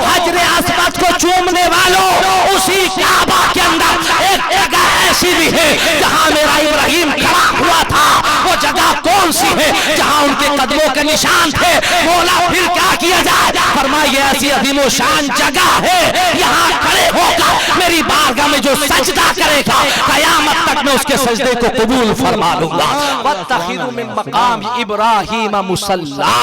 حجر اسود کو چومنے والوں اسی کعبہ کے اندر ایک جگہ ایسی بھی ہے جہاں میرا ابراہیم کھڑا ہوا تھا. وہ جگہ کون سی ہے؟ جہاں ان کے قدموں کے نشان تھے. مولا پھر کیا کیا جائے؟ فرمایا یہ ایسی عظیم و شان جگہ ہے, یہاں کھڑے ہو کر میری بارگاہ میں جو سجدہ کرے گا قیامت تک میں اس کے سجدے کو قبول فرما لوں گا. وَاتَّخِذُوا مِن مَّقَامِ إِبْرَاهِيمَ مُصَلًّى,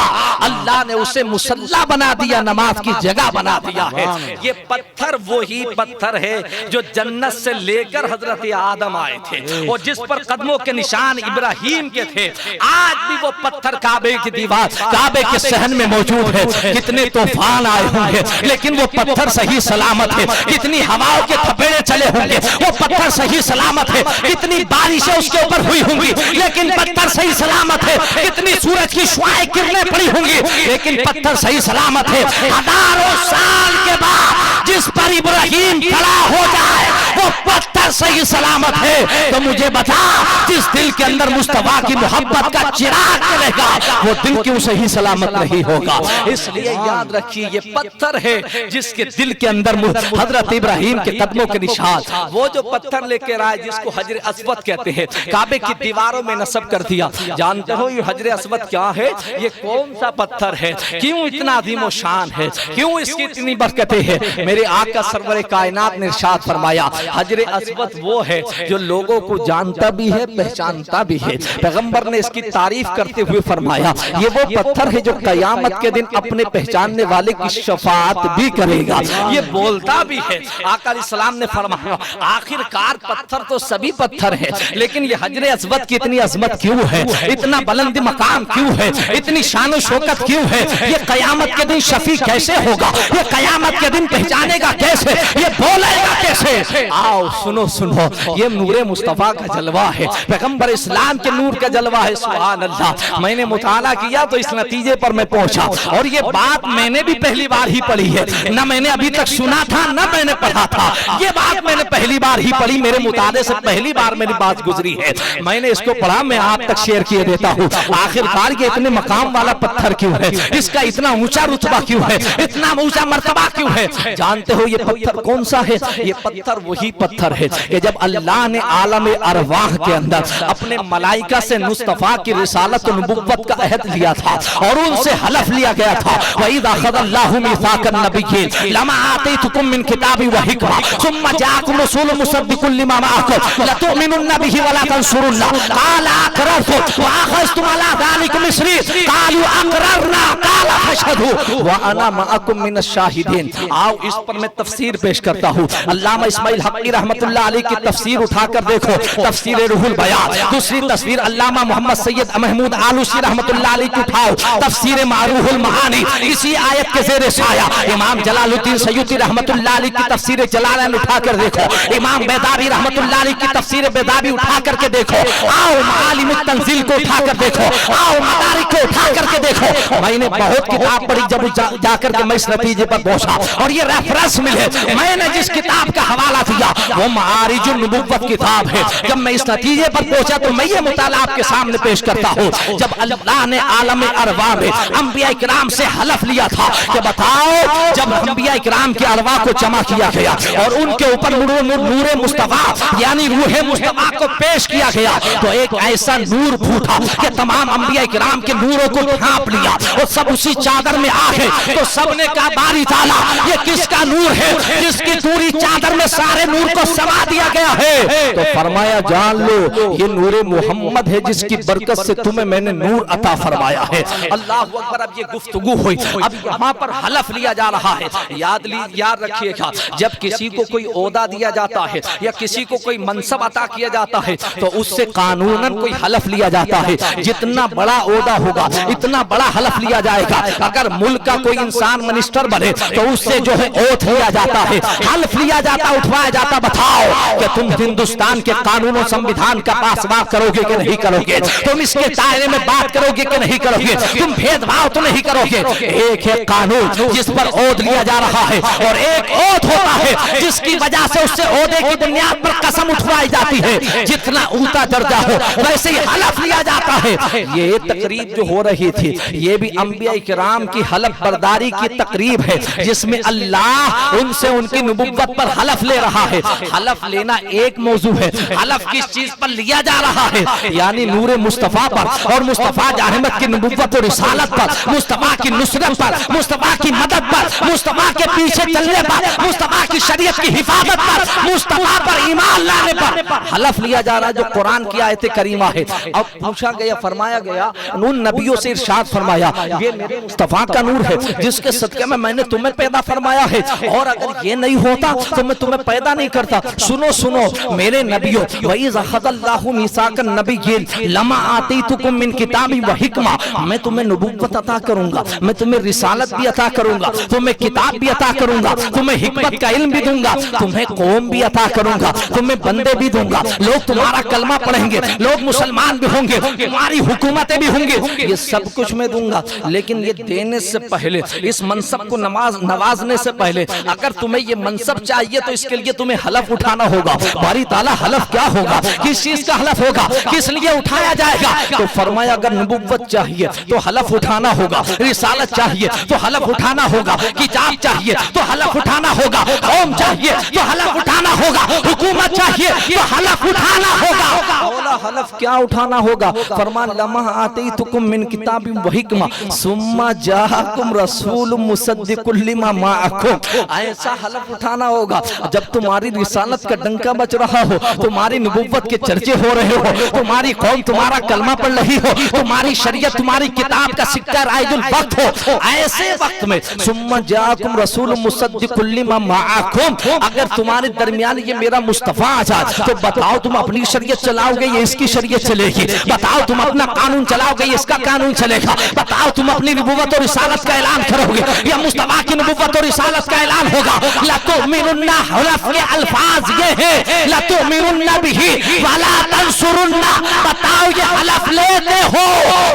اللہ نے اسے مصلی بنا دیا، نماز کی جگہ بنا دیا ہے۔ یہ پتھر وہی پتھر ہے جو جنت سے لے کر حضرت آدم آئے تھے اور جس پر قدموں کے نشان ابراہیم کے تھے، آج بھی وہ پتھر کعبے کی دیوار، کعبے کے صحن میں موجود ہے۔ کتنے طوفان آئے ہوں گے لیکن وہ پتھر صحیح سلامت ہے، کتنی ہواؤں کے تھپیڑے چلے ہوں گے وہ پتھر صحیح سلامت ہے، کتنی بارشیں اس کے اوپر ہوئی ہوں گی لیکن پتھر صحیح سلامت ہے، کتنی سورج کی شعاعیں کرنیں پڑی ہوں گی لیکن پتھر صحیح سلامت ہے۔ ہزاروں سال کے بعد جس پر ابراہیم کھڑا ہو جائے وہ پتھر صحیح سلامت ہے۔ تو مجھے بتا، جس دل کے اندر مصطفیٰ کی محبت کا چراغ جلے گا وہ دل کیوں صحیح سلامت نہیں ہوگا؟ اس لیے یاد رکھیے یہ پتھر ہے جس کے دل کے اندر حضرت ابراہیم کے قدموں کے نشان، وہ جو پتھر لے کے آئے جس کو حجر اسود کہتے ہیں، کعبے کی دیواروں میں نصب کر دیا۔ جانتے ہو یہ حجر اسود کیا ہے؟ یہ کون سا پتھر ہے؟ کیوں اتنا عظیم و شان ہے؟ کیوں اس کی اتنی برکتیں ہیں؟ میرے آقا سرور کائنات نے ارشاد فرمایا حجر اسود وہ ہے جو لوگوں کو جانتا بھی ہے، پہچانتا بھی ہے۔ پیغمبر نے اس کی تعریف کرتے ہوئے فرمایا یہ وہ پتھر ہے جو قیامت کے دن اپنے پہچاننے والے کی شفاعت بھی کرے گا، یہ بولتا بھی ہے۔ آقا علیہ السلام نے فرمایا آخر کار پتھر تو سبھی پتھر ہے لیکن یہ حجر اسود کی اتنی عظمت کیوں ہے، اتنا بلند مقام کیوں ہے، اتنی شان و شوکت کیوں ہے؟ یہ قیامت کے دن شفیع کیسے ہوگا، یہ قیامت کے دن پہچانے گا کیسے، یہ بولے گا کیسے؟ آؤ سنو سنو، یہ نور مصطفیٰ کا جلوہ ہے، پیغمبر اسلام کے نور کا جلوہ ہے۔ سبحان اللہ، میں نے مطالعہ کیا تو اس نتیجے پر میں پہنچا، اور یہ بات میں نے بھی پہلی بار ہی پڑھی ہے، نہ میں نے ابھی تک سنا تھا نہ میں نے پڑھا تھا، یہ بات میں نے پہلی بار ہی پڑھی، میرے مطالعے سے پہلی بار میری بات گزری ہے، میں نے اس کو پڑھا، میں آپ تک شیئر کیے دیتا ہوں۔ آخر کار یہ اتنے مقام والا پتھر کیوں ہے، اس کا اتنا اونچا رتبہ کیوں ہے، اتنا اونچا مرتبہ کیوں ہے؟ جانتے ہو یہ پتھر کون سا ہے؟ یہ پتھر وہی پتھر ہے کہ جب اللہ نے عالم ارواح کے اندر اپنے ملائکہ سے مصطفیٰ کی رسالت و نبوت کا عہد لیا تھا اور ان سے حلف لیا گیا تھا وَإِذْ أَخَذَ اللَّهُ مِيثَاقَ النَّبِيِّينَ لَمَا آتَيْتُكُم مِّن كِتَابٍ وَحِكْمَةٍ ثُمَّ جَاءَكُمْ رَسُولٌ مُصَدِّقٌ لِّمَا مَعَكُمْ لَتُؤْمِنُنَّ بِهِ وَلَا تَنصُرُنَّهُ قَالَ أَقْرَرْتُمْ وَأَخَذْتُمْ عَلَىٰ ذَٰلِكُمْ إِصْرِي قَالُوا أَقْرَرْنَا قَالَ فَاشْهَدُوا وَأَنَا مَعَكُمْ مِنَ الشَّاهِدِينَ۔ آؤ اس پر میں تفسیر پیش کرتا ہوں، علامہ اسماعیل حقی رحمت اللہ علیہ کی تفسیر اٹھا کر دیکھو، تفسیر روح البیان۔ دوسری تصویر علامہ محمد سید محمود آلوسی رحمت اللہ علیہ کی اٹھاؤ، تفسیر معروف المعانی، اسی آیت کے زیر سایہ امام جلال الدین سیوطی رحمت اللہ علیہ کی تفسیر جلالین اٹھا کر دیکھو، امام بیضاوی رحمت اللہ علیہ کی تفسیر بیضاوی اٹھا کر کے دیکھو، آؤ معالم التنزیل کو اٹھا کر دیکھو، آؤ مدارک کو اٹھا کر کے دیکھو۔ میں نے بہت کتاب پڑھی جب جا کر کے میں اس نتیجے پر پہنچا، اور یہ ریفرنس ملے، میں نے جس کتاب کا حوالہ دیا وہ معارج النبوت کتاب ہے۔ جب میں اس نتیجے پر پہنچا تو میں یہ مطالعہ آپ کے سامنے پیش کرتا ہوں، جب اللہ نے عالم ارواح میں انبیاء کرام سے حلف لیا تھا کہ بتاؤ جب انبیاء کرام کے ارواح کو جمع کیا گیا اور ان کے اوپر نور مصطفیٰ یعنی روح مصطفیٰ کو پیش کیا گیا تو ایک ایسا نور پھوٹا کہ تمام انبیاء کرام کے نوروں کو ڈھانپ لیا اور سب اسی چادر میں آ گئے۔ تو سب نے کہا باری تعالیٰ یہ کس کا نور ہے جس کی پوری چادر میں سارے نور کو سما دیا گیا ہے؟ تو فرمایا جان لو یہ نور محمد ہے جس کی برکت سے تمہیں میں نے نور عطا فرمایا ہے۔ اللہ اکبر۔ اب یہ گفتگو ہوئی، اب یہاں پر حلف لیا جا رہا ہے۔ یاد رکھیے گا جب کسی کو کوئی عہدہ دیا جاتا ہے یا کسی کو کوئی منصب عطا کیا جاتا ہے تو اس سے قانوناً کوئی حلف لیا جاتا ہے، جتنا بڑا عہدہ ہوگا اتنا بڑا حلف لیا جائے گا۔ اگر ملک کا کوئی انسان منسٹر بنے تو اس سے جو ہے اوتھ لیا جاتا ہے، حلف لیا جاتا، اٹھوایا جاتا، بتاؤ کہ تم ہندوستان کے قانون و سنویدھان کا پاسدار کرو گے کہ نہیں کرو گے، تم اس کے دائرے میں بات کرو گے کہ نہیں کرو گے، تم بھید بھاؤ تو نہیں کرو گے۔ ایک ہے قانون جس پر عہد لیا جا رہا ہے اور ایک عہد ہوتا ہے جس کی وجہ سے اس سے عہدے کی بنیاد پر قسم اٹھوائی جاتی ہے، جتنا اونچا درجہ ہو ویسے ہی حلف لیا جاتا ہے۔ یہ تقریب جو ہو رہی تھی یہ بھی انبیاء کرام کی حلف برداری کی تقریب ہے جس میں اللہ ان سے ان کی نبوت پر حلف لے رہا ہے۔ حلف لینا ایک موضوع ہے، حلف کس چیز پر لیا جا رہا ہے یعنی نور مصطفیٰ پر اور مصطفیٰ احمد کی نبوت و رسالت پر، مصطفیٰ کی نصرت پر، مصطفیٰ کی مدد پر، مصطفیٰ کے پیچھے چلنے پر، مصطفیٰ کی شریعت کی حفاظت پر، مصطفیٰ پر ایمان لانے پر حلف لیا جا رہا ہے جو قرآن کی آیت کریمہ ہے۔ اب پوچھا گیا، فرمایا گیا ان نبیوں سے ارشاد فرمایا یہ میرے مصطفیٰ کا نور ہے جس کے صدقے میں نے تمہیں پیدا فرمایا ہے، اور اگر یہ نہیں ہوتا تو میں تمہیں پیدا نہیں کرتا۔ سنو سنو میرے نبیوں، وَإِذْ أَخَذَ اللَّهُ مِيثَاقَ النَّبِيِّينَ لَمَا آتَيْتُكُم مِّن کِتَابٍ وَحِکْمَةٍ، میں تمہیں نبوت عطا کروں گا، میں تمہیں رسالت بھی عطا کروں گا، تمہیں کتاب بھی عطا کروں گا، تمہیں حکمت کا علم بھی دوں گا، تمہیں قوم بھی عطا کروں گا، تمہیں بندے بھی دوں گا، لوگ تمہارا کلمہ پڑھیں گے، لوگ مسلمان بھی ہوں گے، تمہاری حکومتیں بھی ہوں گی، یہ سب کچھ میں دوں گا۔ لیکن یہ دینے سے پہلے، اس منصب کو نوازنے سے پہلے، اگر تمہیں یہ منصب چاہیے تو اس کے لیے تمہیں حلف اٹھانا ہوگا۔ باری تعالیٰ حلف کیا ہوگا، کس چیز کا حلف ہوگا، کس لیے اٹھایا جائے گا؟ تو فرمایا اگر نبوت چاہیے تو حلف اٹھانا ہوگا، رسالت چاہیے تو حلف اٹھانا ہوگا، کتاب چاہیے تو حلف اٹھانا ہوگا، قوم چاہیے تو حلف اٹھانا ہوگا، حکومت چاہیے تو حلف اٹھانا ہوگا۔ اولا حلف کیا اٹھانا ہوگا؟ فرمان لما آتیتکم من کتاب و حکمہ ثم جاءکم رسول مصدق لما معکم، ایسا حلف اٹھانا ہوگا جب تمہاری رسالت کا ڈنکا بچ رہا ہو، تمہاری نبوت کے چرچے ہو رہے ہو، تمہاری قوم تمہارا کلمہ پڑھ رہی ہو، تمہاری شریعت تمہاری کتاب کا سکہ رائج الوقت ہو، ایسے وقت میں ثم جاءکم رسول مصدق لما معکم، اگر تمہارے درمیان یہ میرا مصطفیٰ آ جائے تو بتاؤ تم اپنی شریعت چلاؤ گے یا اس کی شریعت چلے گی؟ بتاؤ تم اپنا قانون چلاؤ گے یا اس کا قانون چلے گا؟ بتاؤ تم اپنی نبوت اور رسالت کا اعلان کرو گے یا مصطفیٰ کی نبوت اور رسالت کا اعلان ہوگا؟ لَتُؤْمِنُنَّ، حلف کے الفاظ یہ ہیں لَتُؤْمِنُنَّ بِهِ وَلَا تَنْصُرُنَّ، بتاؤ یہ حلف لیتے ہو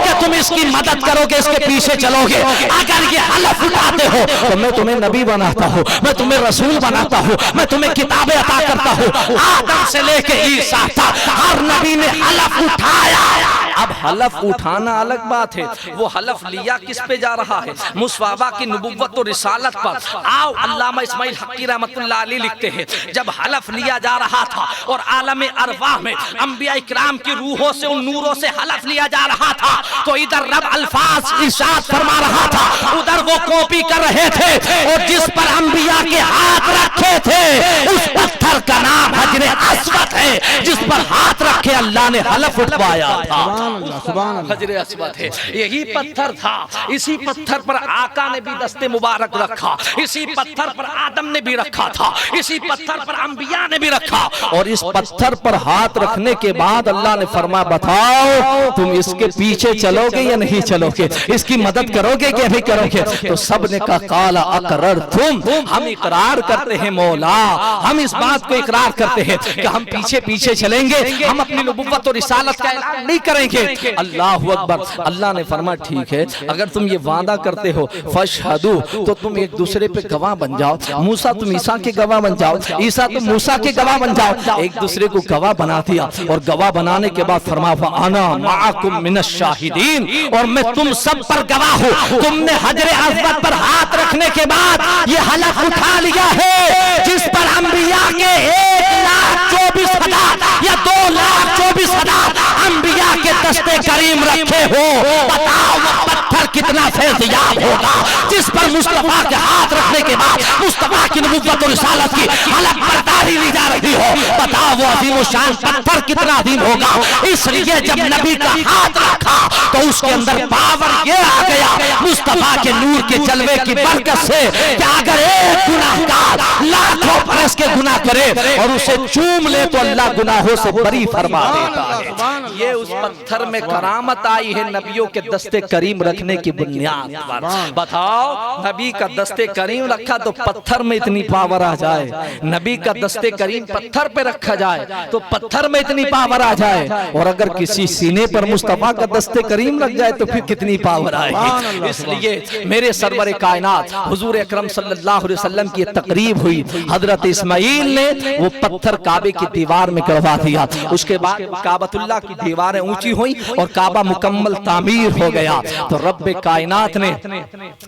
کہ تم اس کی مدد کرو گے، اس کے پیچھے چلو گے؟ اگر یہ حلف اٹھاتے ہو تو میں تمہیں نبی بناتا ہوں، میں تمہیں رسول بناتا ہوں، میں تمہیں کتابیں عطا کرتا ہوں۔ آدم سے لے کے عیسیٰ تک ہر نبی نے حلف اٹھایا۔ اب حلف اٹھانا الگ بات ہے، وہ حلف لیا کس پہ جا رہا ہے؟ مصطفیٰ کی نبوت و رسالت پر۔ آؤ علامہ اسماعیل حقی رحمۃ اللہ علیہ لکھتے ہیں جب حلف لیا جا رہا تھا اور عالم ارواح میں انبیاء اکرام کی روحوں سے، ان نوروں سے حلف لیا جا رہا تھا، تو ادھر رب الفاظ ارشاد فرما رہا تھا، ادھر وہ کاپی کر رہے تھے، اور جس پر انبیاء کے ہاتھ رکھے تھے اس پتھر کا نام حجر اسود ہے، جس پر ہاتھ رکھے اللہ نے حلف اٹھوایا تھا۔ حجر اسود ہے، یہی پتھر تھا، اسی پتھر پر آقا نے بھی دست مبارک رکھا، اسی پتھر پر آدم نے بھی رکھا تھا، اسی پتھر پر انبیاء نے بھی رکھا، اور اس پتھر پر ہاتھ رکھنے کے بعد اللہ نے فرمایا بتاؤ تم اس کے پیچھے چلو گے یا نہیں چلو گے، اس کی مدد کرو گے کہ نہیں کرو گے؟ تو سب نے کہا قال اقررتم، ہم اقرار کرتے ہیں مولا، ہم اس بات کو اقرار کرتے ہیں کہ ہم پیچھے پیچھے چلیں گے، ہم اپنی نبوت اور رسالت کا اعلان نہیں کریں گے۔ اللہ اکبر۔ اللہ نے فرمایا ٹھیک ہے، اگر تم یہ وعدہ کرتے ہو فاشہدوا، تو تم ایک دوسرے پہ گواہ بن جاؤ، موسیٰ تم عیسیٰ کے گواہ بن جاؤ، عیسیٰ تم موسیٰ کے گواہ بن جاؤ، ایک دوسرے کو گواہ بنا دیا، اور گواہ بنانے کے بعد فرمایا وَأَنَا مَعَكُم مِّنَ الشَّاهِدِينَ، اور میں تم سب پر گواہ ہوں۔ تم نے حجر اسود پر ہاتھ رکھنے کے بعد یہ حلف اٹھا لیا ہے جس پر انبیاء کے 1,24,000 یا 2,24,000 انبیاء کے دستے کریم رکھے ہو، بتاؤ وہ پتھر کتنا فیضیاب ہوگا جس پر مصطفیٰ کے ہاتھ رکھنے کے بعد مصطفیٰ کی نبوت و رسالت کی حلف برداری لی جا رہی ہو، بتاؤ وہ عظیم و شان پتھر کتنا عظیم ہوگا۔ اس لیے جب نبی کا ہاتھ رکھا تو اس کے اندر پاور یہ آ گیا مصطفیٰ کے نور کے جلوے کی برکت سے کہ اگر ایک گناہگار لاکھوں برس کے گناہ کرے اور اسے چوم لے تو اللہ گناہوں سے بری فرما دیتا ہے۔ یہ اس پتھر میں کرامت آئی ہے نبیوں کے دستے کریم رکھنے کی بنیاد پر۔ بتاؤ نبی کا دستے کریم رکھا تو پتھر میں اتنی پاور آ جائے، نبی کا دستے کریم پتھر پہ رکھا جائے تو پتھر میں اتنی پاور آ جائے، اور اگر کسی سینے پر مصطفیٰ کا دستے کریم رکھ جائے تو پھر کتنی پاور آئے گی۔ اس لیے میرے سرور کائنات حضور اکرم صلی اللہ علیہ وسلم کی تقریب ہوئی، حضرت اسماعیل نے وہ پتھر کعبے کی دیوار میں کروا دیا، اس کے بعد کعبۃ اللہ کی دیواریں اونچی ہوئی اور کعبہ مکمل تعمیر ہو گیا، تو رب کائنات نے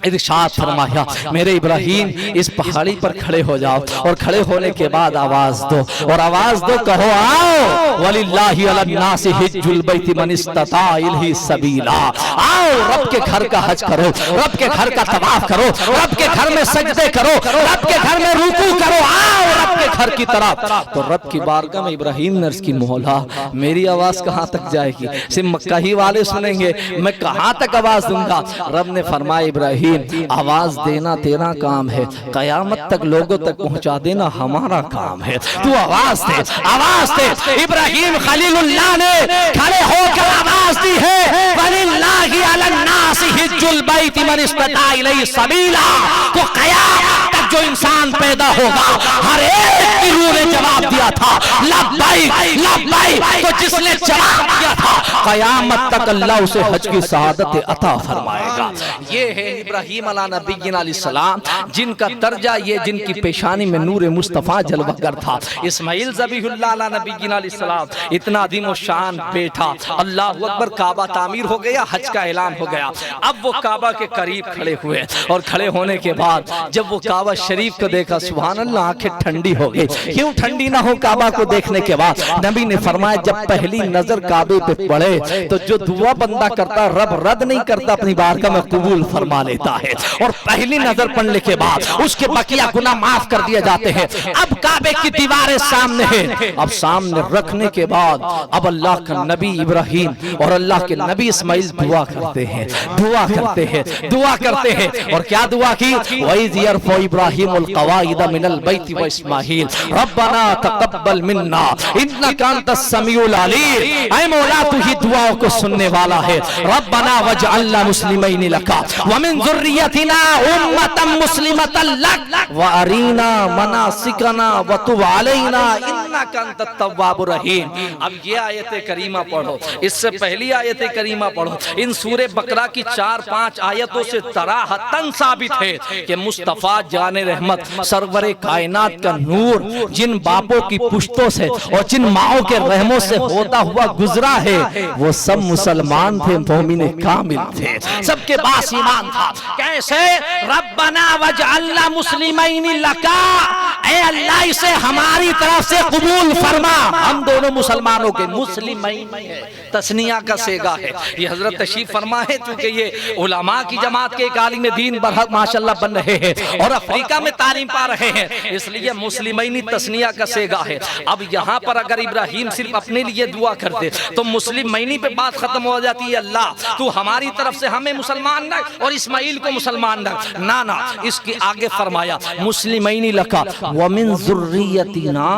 ارشاد فرمایا میرے ابراہیم اس پہاڑی پر کھڑے ہو جاؤ، اور کھڑے ہونے کے بعد آواز دو، اور آواز دو کہو آؤ وَلِلَّهِ عَلَى النَّاسِ حِجُّ الْبَيْتِ مَنِ اسْتَطَاعَ إِلَيْهِ سَبِيلًا سبیلا، آؤ رب کے گھر کا حج کرو، رب کے گھر کا طواف کرو، رب کے گھر میں سجدے کرو، رب کے گھر میں رکوع کرو، آؤ رب کے گھر کی طرف۔ تو رب کی بارگاہ میں ابراہیم نے عرض کی مولا میری آواز کہاں تک جائے گی؟ صرف مکہ ہی والے سنیں گے، میں کہاں تک آواز دوں گا؟ رب نے فرمایا ابراہیم آواز دینا تیرا کام ہے، قیامت تک لوگوں تک پہنچا دینا ہمارا کام ہے، تو آواز دے، آواز دے۔ ابراہیم خلیل اللہ نے کھڑے ہو کر آواز دی ہے، وَلِلَّهِ عَلَى النَّاسِ حِجُّ الْبَيْتِ مَنِ اسْتَطَاعَ إِلَيْهِ سَبِيلًا۔ تو قیامت تک جو انسان پیدا ہوگا ہر ایک کی روح نے جواب دیا تھا لبیک لبیک، تو جس نے جواب دیا تھا قیامت تک اللہ اسے حج کی سعادت عطا فرمائے گا۔ یہ ہے ابراہیم علیہ نبینا علیہ السلام، جن کا درجہ یہ، جن کی پیشانی میں نور مصطفیٰ جلوہ گر تھا۔ اسماعیل ذبیح اللہ علیہ نبینا علیہ السلام اتنا عظیم و شان بیٹا، اللہ اکبر، کعبہ تعمیر ہو گیا، حج کا اعلان ہو گیا۔ اب وہ کعبہ کے قریب کھڑے ہوئے، اور کھڑے ہونے کے بعد جب وہ کعبہ شریف کو دیکھا، سبحان اللہ، آنکھیں ٹھنڈی ہو گئی۔ کیوں ٹھنڈی نہ ہو کعبہ کو دیکھنے کے بعد؟ نبی نے فرمایا جب پہلی نظر کعبے پہ پڑے تو جو دعا بندہ کرتا رب رد نہیں کرتا، اپنی بارگاہ میں قبول فرما لیتا ہے، اور پہلی نظر پڑنے کے بعد اس کے بقیہ گناہ معاف کر دیے جاتے ہیں۔ اب کعبے کی دیواریں سامنے ہیں، اب سامنے رکھنے کے بعد اب اللہ کا نبی ابراہیم اور اللہ کے نبی اسماعیل دعا کرتے ہیں، دعا کرتے ہیں، دعا کرتے ہیں۔ اور کیا دعا کی؟ وَإِذْ يَرْفَعُ إِبْرَاهِيمُ الْقَوَاعِدَ مِنَ الْبَيْتِ وَإِسْمَاعِيلُ رَبَّنَا تَقَبَّلْ مِنَّا إِنَّكَ أَنْتَ السَّمِيعُ الْعَلِيمُ۔ اے مولا تو ہی دعاؤں کو سننے والا ہے۔ ربنا وجعلنا مسلمین لک ومن ذریتنا امة مسلمة لک وارنا مناسکنا وتب علینا انک انت التواب الرحیم۔ اب یہ آیت کریمہ پڑھو، اس سے پہلی آیت کریمہ پڑھو، ان سورہ بقرہ کی 4-5 آیتوں سے صراحتاً ثابت ہے کہ مصطفیٰ جان رحمت سرور کائنات کا نور جن باپوں کی پشتوں سے اور جن ماؤں کے رحموں سے ہوتا ہوا گزرا ہے، وہ سب مسلمان تھے، مومن کامل تھے، سب کے پاس ایمان تھا۔ کیسے؟ ربنا وجعلنا مسلمین لک، اے اللہ اسے ہماری طرف سے قبول فرما۔ ہم دونوں مسلمانوں کے مسلمین ہے، تسنیہ کا سیگا ہے۔ یہ حضرت تشریف فرما ہے، چونکہ یہ علماء کی جماعت کے ایک عالم دین برحق ماشاءاللہ بن رہے ہیں اور افریقہ میں تعلیم پا رہے ہیں، اس لیے مسلمین تسنیہ کا سیگا ہے۔ اب یہاں پر اگر ابراہیم صرف اپنے لیے دعا کرتے تو مسلمینی پہ بات ختم ہو جاتی ہے، اللہ تو ہماری طرف سے ہمیں مسلمان رکھ اور اسماعیل کو مسلمان رکھ۔ نانا، اس کے آگے فرمایا مسلمین لک ومن ذریتنا،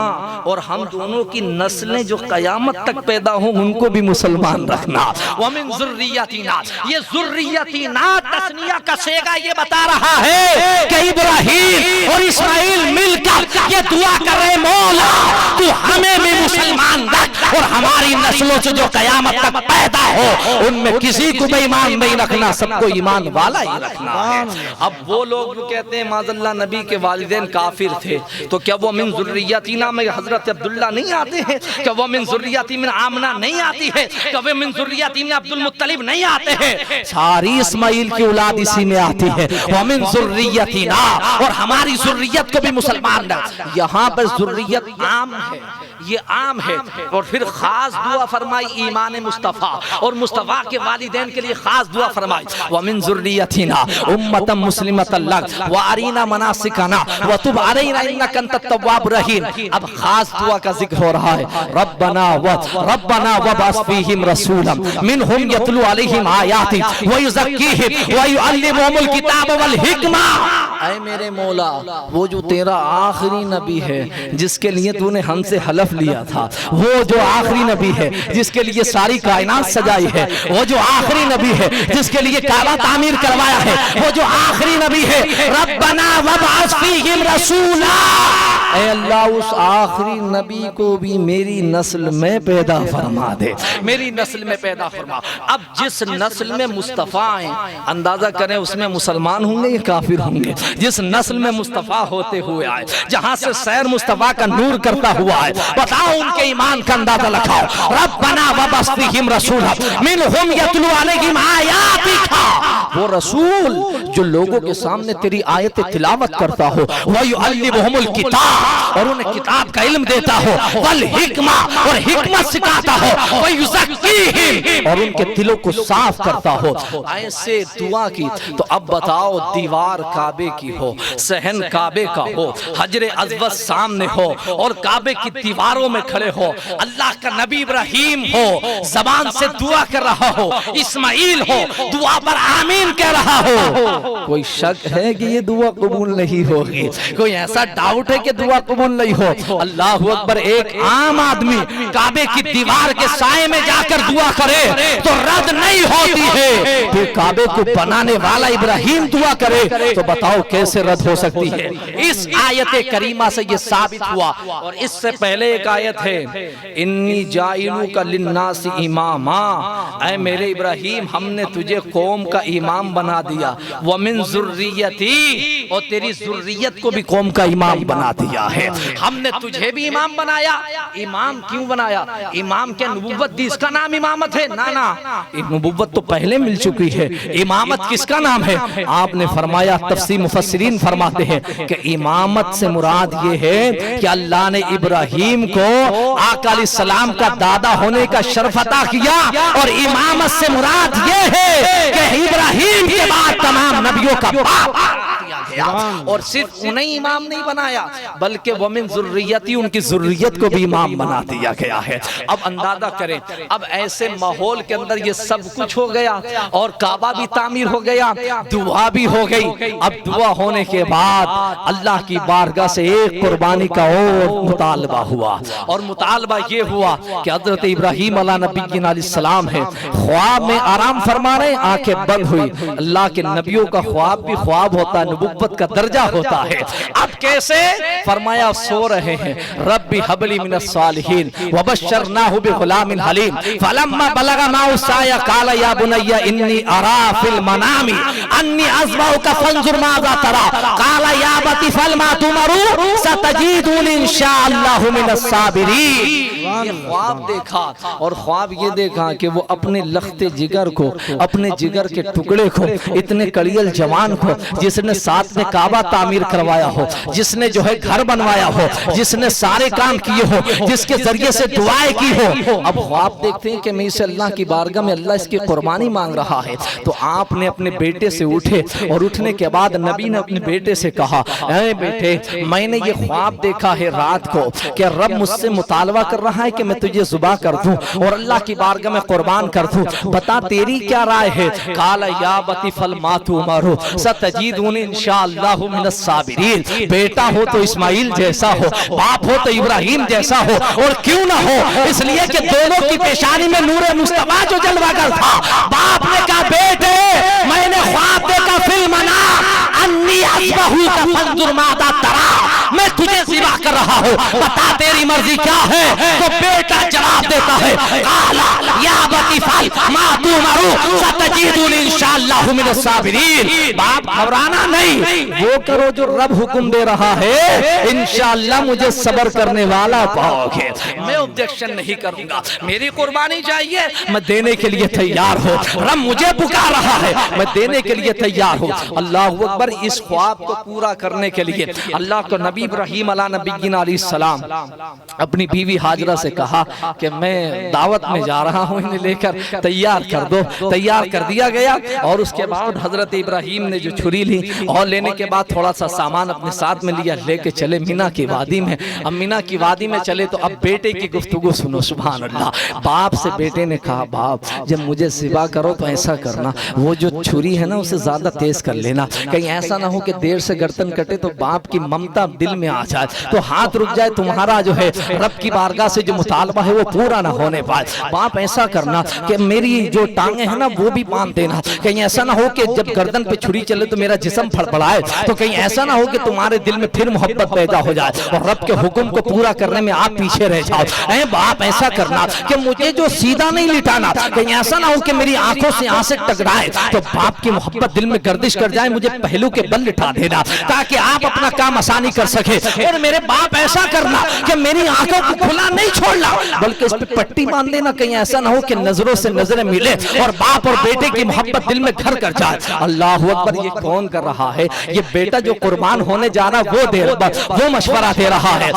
اور ہم دونوں کی نسلیں جو قیامت تک پیدا ہوں ان کو بھی مسلمان رکھنا۔ ومن ذریتنا، یہ ذریتنا تسنیہ کا سیگا یہ بتا رہا ہے کہ ابراہیم اور اسماعیل مل کر یہ دعا کر رہے، مولا تو ہمیں بھی مسلمان رکھ اور ہماری نسلوں سے جو قیامت تک پیدا ہو ان میں کسی کو بے ایمان نہیں رکھنا، سب کو ایمان والا ہی رکھنا ہے۔ اب وہ لوگ جو کہتے ہیں معاذ اللہ نبی کے والدین کافر تھے، تو کیا وہ من ذریتنا میں حضرت عبداللہ نہیں آتے ہیں؟ کیا وہ من ذریتی من آمنہ نہیں آتی ہے؟ کیا وہ من ذریتی من عبد المطلب نہیں آتے ہیں؟ ساری اسماعیل کی اولاد اسی میں آتی ہے، ومن ذریتنا، اور ہماری ذریت کو بھی مسلمان رکھ۔ یہاں پر ذریت عام ہے، یہ عام ہے، اور پھر خاص دعا فرمائی ایمان مصطفیٰ اور مصطفیٰ کے والدین کے لیے خاص دعا فرمائی، ومن ذریتنا امة مسلمة لک وارنا مناسکنا وتب علینا انک انت التواب الرحیم۔ اب خاص دعا کا ذکر ہو رہا ہے، ربنا وابعث فیہم رسولا منہم یتلو علیہم آیاتک ویزکیہم ویعلمہم الکتاب والحکمہ۔ اے میرے مولا، وہ جو تیرا آخری نبی ہے جس کے لیے تو نے ہم سے حلف لیا تھا، وہ جو آخری نبی ہے جس کے لیے ساری کائنات سجائی ہے، وہ جو آخری نبی ہے جس کے لیے کعبہ تعمیر کروایا ہے، وہ جو آخری نبی ہے، ربنا وابعث فیہم رسولا، اے اللہ اس آخری نبی کو بھی میری نسل میں پیدا فرما دے، میری نسل میں پیدا فرما۔ اب جس نسل میں مصطفیٰ آئیں، اندازہ کریں اس میں مسلمان ہوں گے یا کافر ہوں گے؟ جس نسل میں مصطفیٰ ہوتے ہوئے آئے، جہاں سے سیر مصطفیٰ کا نور کرتا ہوا ہے، بتاؤ ان کے ایمان کا اندازہ لگاؤ۔ ربنا وابعث فیہم رسولا منہم یتلو علیہم آیاتک، وہ رسول جو لوگوں کے سامنے تیری آیت تلاوت کرتا ہو، وَيُعَلِّمُهُمُ الْكِتَابَ اور انہیں کتاب کا علم دیتا ہو، وَالْحِکْمَةَ اور حکمت سکھاتا ہو، وَيُزَكِّيهِمْ اور ان کے دلوں کو صاف کرتا ہو۔ ایسے دعا کی تو اب بتاؤ، دیوار کعبے کی ہو، صحن کعبے کا ہو، حجر اسود سامنے ہو اور کعبے کی دیواروں میں کھڑے ہو، اللہ کا نبی ابراہیم ہو زبان سے دعا کر رہا ہو، اسماعیل ہو دعا پر آمین کہہ رہا ہو، کوئی شک ہے کہ یہ دعا قبول نہیں ہوگی؟ کوئی ایسا ڈاؤٹ ہے کہ دعا قبول نہیں ہو؟ اللہ اکبر، ایک عام آدمی کعبے کی دیوار کے سائے میں جا کر دعا کرے تو رد نہیں ہوتی ہے، پھر کعبے کو بنانے والا ابراہیم دعا کرے تو بتاؤ کیسے رد ہو سکتی ہے؟ اس آیت کریمہ سے یہ ثابت ہوا۔ اور اس سے پہلے ایک آیت ہے، انی جائلوک للناس اماما، اے میرے ابراہیم ہم نے تجھے قوم کا امام بنا دیا، ومن ذریتی اور تیری ذریت کو بھی قوم کا امام بنا دیا ہے۔ ہم نے تجھے بھی امام بنایا۔ امام کیوں بنایا؟ امام کے نبوت دی، اس کا نام امامت ہے؟ نا، نبوت تو پہلے مل چکی ہے، امامت کس کا نام ہے؟ آپ نے فرمایا، تفسیر مفسرین فرماتے ہیں کہ امامت سے مراد یہ ہے کہ اللہ نے ابراہیم کو آقا علیہ السلام کا دادا ہونے کا شرف عطا کیا، اور امامت سے مراد یہ ہے کہ ابراہیم کے بعد تمام نبیوں کا باپ کیا گیا، اور صرف انہیں امام نہیں بنایا بلکہ ومن ذریتی ان کی ذریت کو بھی امام بنا دیا گیا ہے۔ اب اندازہ کریں، اب ایسے ماحول کے اندر یہ سب کچھ ہو گیا اور کعبہ بھی تعمیر ہو گیا، دعا بھی ہو گئی۔ اب دعا ہونے کے بعد اللہ کی بارگاہ سے ایک قربانی کا اور مطالبہ ہوا، اور مطالبہ یہ ہوا کہ حضرت ابراہیم علیہ نبی علیہ السلام ہے، خواب میں آرام فرما رہے، آنکھیں بند ہوئی۔ اللہ کے نبیوں کا خواب بھی خواب ہوتا ہے، نبوت کا درجہ ہوتا ہے۔ اب کیسے؟ فرمایا سو رہے ہیں، رب حب لی من الصالحین وبشرناہ بغلام حلیم فلما بلغ معه السعی قال یا بنی انی اری فی المنام انی اذبحک فانظر ماذا تری قال یا ابت افعل ما تؤمر ستجدنی ان شاء اللہ من الصابرین۔ یہ خواب دیکھا، اور خواب یہ دیکھا کہ وہ اپنے لخت جگر کو، اپنے جگر کے ٹکڑے کو، اتنے کڑیل جوان کو جس نے ساتھ میں کعبہ تعمیر کروایا ہو، جس نے جو ہے گھر بنوایا ہو، جس نے سارے کام کیے ہو، جس کے ذریعے سے دعائیں کی ہو، اب خواب دیکھتے ہیں کہ میں اسے اللہ کی بارگاہ میں اللہ اس کی قربانی مانگ رہا ہے۔ تو آپ نے اپنے بیٹے سے اٹھے، اور اٹھنے کے بعد نبی نے اپنے بیٹے سے کہا، اے بیٹے میں نے یہ خواب دیکھا ہے رات کو کہ رب مجھ سے مطالبہ کر رہا ہے کہ میں تجھے ذبح کر دوں اور اللہ کی بارگاہ میں قربان کر دوں، بتا تیری کیا رائے ہے؟ قال یا بتی فل ما تؤمر ستجدنی انشاءاللہ من الصابرین۔ بیٹا ہو تو اسماعیل جیسا ہو، باپ ہو تو ابراہیم جیسا ہو، اور کیوں نہ ہو؟ اس لیے کہ دونوں کی پیشانی میں نور مصطفیٰ جو جلوہ گر تھا۔ باپ نے کہا بیٹے میں نے خواب دیکھا فی المنام انی اذبحک فانظر ماذا تری، میں تجھے ذبح کر رہا ہوں، بتا تیری مرضی کیا ہے؟ تو بیٹا جواب دیتا ہے، قال یا ابت افعل ما تؤمر ستجدنی انشاءاللہ من الصابرین۔ باپ گھبرانا نہیں، وہ کرو جو رب حکم دے رہا ہے، انشاءاللہ مجھے صبر کرنے والا پاؤ گے۔ میں objection نہیں کروں گا، میری قربانی چاہیے، میں دینے کے لیے تیار ہوں، رب مجھے پکار رہا ہے، میں دینے کے لیے تیار ہوں۔ اللہ اکبر۔ اس خواب کو پورا کرنے کے لیے اللہ کو نبی ابراہیم علیہ نبی علیہ السلام اپنی بیوی ہاجرہ سے کہا کہ میں دعوت میں جا رہا ہوں، انہیں لے کر تیار کر دو۔ تیار کر دیا گیا، اور اس کے بعد حضرت ابراہیم نے جو چھری لی اور لینے کے بعد تھوڑا سا سامان اپنے ساتھ میں لیا، لے کے چلے مینا کی وادی میں۔ اب مینا کی وادی میں چلے تو اب بیٹے کی گفتگو سنو، سبحان اللہ۔ باپ سے بیٹے نے کہا، باپ جب مجھے ذبح کرو تو ایسا کرنا، وہ جو چھری ہے نا اسے زیادہ تیز کر لینا، کہیں ایسا نہ ہو کہ دیر سے گردن کٹے تو باپ کی ممتا دل میں آ جائے، تو ہاتھ رک جائے، تمہارا جو ہے رب کی بارگاہ سے جو مطالبہ ہے وہ پورا نہ ہونے پائے۔ باپ ایسا کرنا کہ میری جو ٹانگیں ہیں نا وہ بھی باندھ دینا، کہیں ایسا نہ ہو کہ جب گردن پہ چھری چلے تو میرا جسم پھڑپڑائے، تو کہیں ایسا نہ ہو کہ تمہارے دل میں پھر محبت پیدا ہو جائے اور رب کے حکم کو پورا کرنے میں آپ پیچھے رہ جاؤ۔ اے باپ ایسا کرنا کہ مجھے جو سیدھا نہیں لٹانا، کہیں ایسا نہ ہو کہ میری آنکھوں سے آنسیں ٹکرائے، تو باپ کی محبت دل میں گردش کر جائے، مجھے پہلو کے بل لٹا دینا تاکہ آپ اپنا کام آسانی کر سکے۔ اور میرے باپ ایسا کرنا کہ میری آنکھوں کو کھلا نہیں چھوڑنا بلکہ اس پہ پٹی باندھ دینا, کہیں ایسا نہ ہو کہ نظروں سے نظریں ملے اور باپ اور بیٹے کی محبت دل میں گھر کر جائے. اللہ اکبر, یہ کون کر رہا ہے؟ یہ بیٹا جو قربان ہونے جا رہا وہ مشورہ دے رہا ہے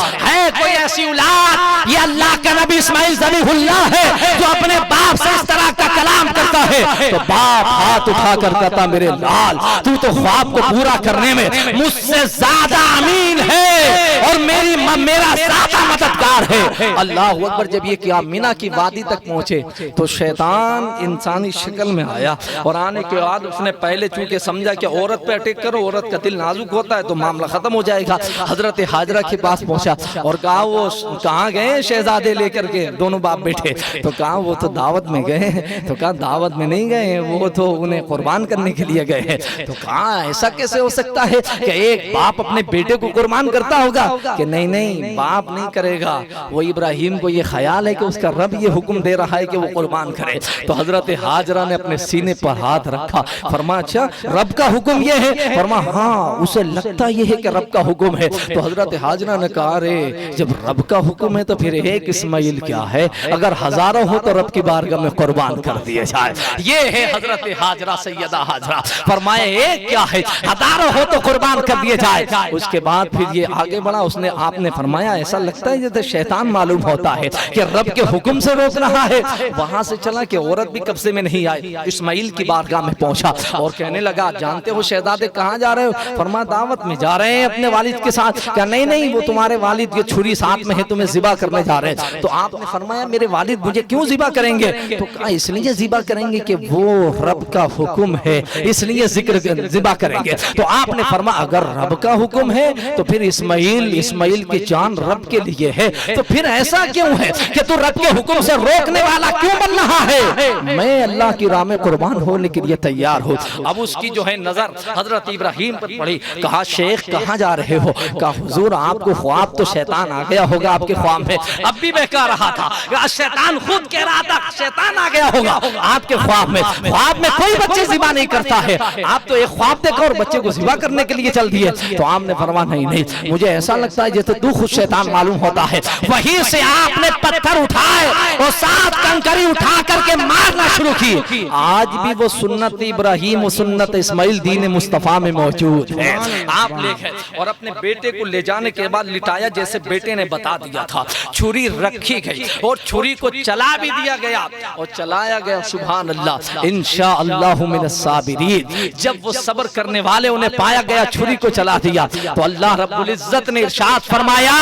کوئی ایسی اولاد؟ یہ اللہ کا نبی اسماعیل ذبیح اللہ ہے جو اپنے باپ سے اس طرح کا کلام کرتا ہے تو باپ ہاتھ اٹھا کر کہتا میرے لال تو خواب کو پورا کرنے میں مجھ سے زیادہ امین ہے اور میرا زیادہ مددگار ہے. اللہ اکبر. جب یہ کیا مینا کی وادی تک پہنچے تو شیطان انسانی شکل میں آیا اور آنے کے بعد اس نے پہلے چونکہ سمجھا کہ عورت پہ اٹیک کرو, عورت کا دل نازک ہوتا ہے تو معاملہ ختم ہو جائے گا. حضرت ہاجرہ کے پاس پہنچا اور کہا وہ کہاں گئے شہزادے لے کر کے؟ دونوں باپ بیٹھے تو کہا وہ تو دعوت میں گئے. تو کہا دعوت میں نہیں گئے, وہ تو انہیں قربان کرنے کے لیے گئے ہیں. تو کہا ایسا کیسے ہو سکتا ہے کہ ایک باپ اپنے بیٹے کو قربان کرتا ہوگا؟ کہ نہیں باپ نہیں کرے گا, وہ ابراہیم کو یہ خیال ہے کہ اس کا رب یہ حکم دے رہا ہے کہ وہ قربان کرے. تو حضرت ہاجرہ نے اپنے سینے پر ہاتھ رکھا, فرمایا اچھا رب کا حکم یہ ہے؟ فرمایا ہاں اسے لگتا یہ ہے کہ رب کا حکم ہے. تو حضرت ہاجرہ نے کہا رے جب رب کا حکم ہے تو پھر ایک اسماعیل کیا ہے, اگر ہزاروں ہو تو رب کی بارگاہ میں قربان کر دیے جائے. یہ ہے حضرت ہاجرہ, سیدہ ہاجرہ. فرمایا ایک کیا ہے, ہزاروں ہو تو قربان کر دیے جائے. اس کے بعد پھر یہ آگے بڑھا, آپ نے فرمایا ایسا لگتا ہے جیسے شیطان معلوم ہوتا ہے کہ رب کے حکم سے روک رہا ہے. وہاں سے چلا کہ عورت بھی قبضے میں نہیں آئی, اسماعیل کی بارگاہ میں پہنچا اور کہنے لگا جانتے ہو شہزادے کہاں جا رہے ہو؟ فرمایا دعوت میں جا رہے ہیں اپنے والد کے ساتھ. کہا نہیں وہ تمہارے والد کی چھری ساتھ میں ہے, تمہیں ذبح کرنے جا رہے ہیں. تو آپ نے فرمایا میرے والد مجھے کیوں ذبح کریں گے؟ تو کہا اس لیے ذبح کریں گے کہ وہ رب کا حکم ہے, اس لیے ذبح کریں گے. تو آپ نے فرمایا اگر رب کا حکم ہے تو پھر اسماعیل کی جان رب کے لیے ہے, تو پھر ایسا کیوں ہے کہ تو رب کے حکم سے روکنے والا کیوں بن رہا ہے؟ میں اللہ کی راہ میں قربان ہونے کے لیے تیار ہوں. اب اس کی جو ہے نظر حضرت ابراہیم پر پڑی. کہا شیخ کہاں جا رہے ہو؟ کہا حضور آپ کو خواب تو شیطان آ گیا ہوگا آپ کے خواب میں. اب بھی میں کہہ رہا تھا شیطان خود کہہ رہا تھا شیطان آ گیا ہوگا آپ کے خواب میں. خواب میں کوئی بچے ذبح نہیں کرتا ہے, آپ تو ایک خواب دیکھو اور بچے کو ذبح کرنے کے لیے چل دیے. تو آپ نے فرمایا نہیں مجھے ایسا لگتا ہے جیسے تو خود شیطان معلوم ہوتا ہے. وہیں سے آپ نے پتھر اٹھائے اور 7 کنکری اٹھا کر کے مارنا شروع کی. آج بھی وہ سنت ابراہیم و سنت اسماعیل دین مصطفیٰ میں موجود ہے. آپ لے گئے اور اپنے بیٹے کو لے جانے کے بعد لٹایا جیسے بیٹے نے بتا دیا تھا. چھری رکھی گئی اور چھری کو چلا بھی دیا گیا اور چلایا گیا. سبحان اللہ, انشاءاللہ من الصابرین. جب وہ صبر کرنے والے انہیں پایا گیا, چھری کو چلا دیا تو اللہ رب العزت نے ارشاد فرمایا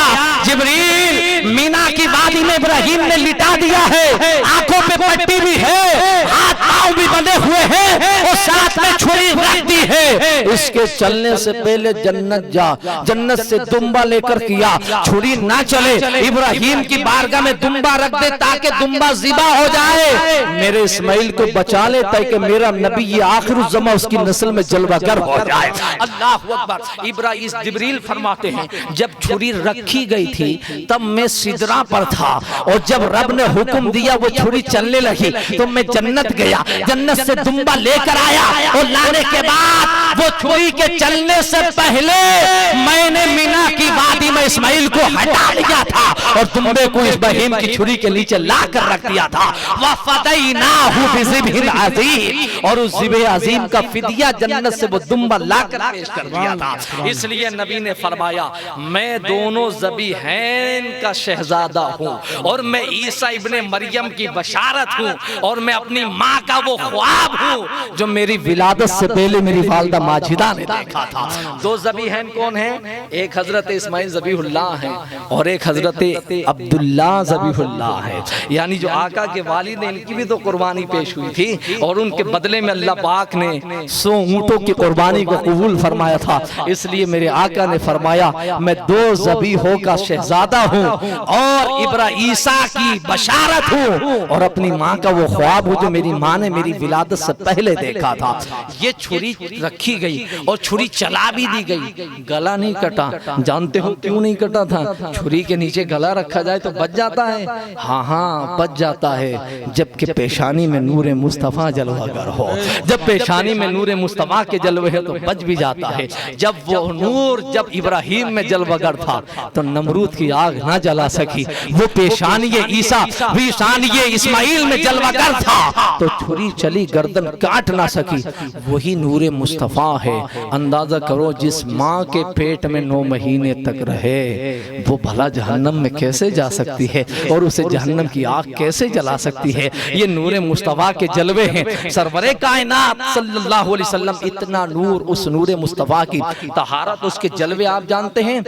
جبریل مینا کی وادی میں ابراہیم نے لٹا دیا ہے, آنکھوں پہ پٹی بھی ہے, ہاتھ پاؤں بھی بندھے ہوئے ہیں اور ساتھ میں چھری رکھ دی ہے. اس کے چلنے سے پہلے جنت جا, جنت سے دمبا لے کر کیا, چھری نہ چلے ابراہیم کی بارگاہ میں دمبا رکھ دے تاکہ دمبا ذبح ہو جائے. میرے اسماعیل کو بچا لے تاکہ میرا نبی یہ آخر الزماں اس کی نسل میں جلوہ گر ہو جائے. اللہ اکبر. جبریل فرماتے ہیں جب چھری رکھی گئی تھی تب میں سدرہ پر تھا اور جب رب نے حکم دیا وہ چھری چلنے لگی تو میں جنت گیا, جنت سے دمبا لے کر آیا اور لانے کے بعد وہ چھری کے چلنے سے پہلے میں نے مینا کی وادی میں اسماعیل کو ہٹا لیا تھا اور دمبے کو ابراہیم کی چھری کے نیچے لا کر رکھ دیا تھا. وَفَدَيْنَاهُ بِذِبْحٍ عَظِيمٍ, اور اس ذبح عظیم کا فدیہ جنت سے وہ دمبا لا کر پیش کر دیا تھا. اس لیے نبی نے فرمایا میں دونوں ذبیحین کا شہزادہ ہوں اور میں عیسیٰ ابن مریم کی بشارت ہوں اور میں اپنی ماں کا وہ خواب ہوں جو میری ولادت سے پہلے میری والدہ ماجدہ نے دیکھا تھا. 2 ذبیحین کون ہیں؟ ایک حضرت اسماعیل ذبیح اللہ ہے اور ایک حضرت عبداللہ ذبیح اللہ ہے. یعنی جو آقا کے والد ہیں ان کی بھی تو قربانی پیش ہوئی تھی اور ان کے بدلے میں اللہ پاک نے 100 اونٹوں کی قربانی کو قبول فرمایا تھا. اس لیے میرے آقا نے فرمایا میں 2 ذبیحوں کا شہزادہ ہوں اور عیسیٰ کی بشارت ہوں اور اپنی ماں کا وہ خواب ہوں جو میری ماں نے میری ولادت سے پہلے دیکھا تھا. یہ چھری رکھی رکھی گئی اور چھری چلا بھی دی گئی، گلا نہیں کٹا۔ جانتے ہو کیوں نہیں کٹا تھا؟ چھری کے نیچے گلا رکھا جائے تو بچ جاتا ہے، ہاں بچ جاتا ہے، جبکہ پیشانی میں نور مصطفیٰ جلوہ گر ہو۔ جب پیشانی میں نور مصطفیٰ کے جلوے ہے تو بچ بھی جاتا ہے۔ جب وہ نور جب ابراہیم میں جلوہ گر تھا تو نمرود کی آگ نہ جلا سکی، وہ پیشانی عیسیٰ پیشانی اسماعیل میں جلوہ گر تھا تو چھری چلی گردن کاٹ نہ سکی، وہی نور مصطفیٰ ہے۔ اندازہ کرو جس ماں کے پیٹ میں 9 مہینے تک رہے وہ بھلا جہنم میں کیسے جا سکتی ہے اور اسے جہنم کی آگ کیسے جلا سکتی ہے؟ یہ نور مصطفیٰ کے جلوے ہیں۔ سرور کائنات صلی اللہ علیہ وسلم اتنا نور، اس نور مصطفیٰ کی طہارت، اس کے جلوے آپ جانتے ہیں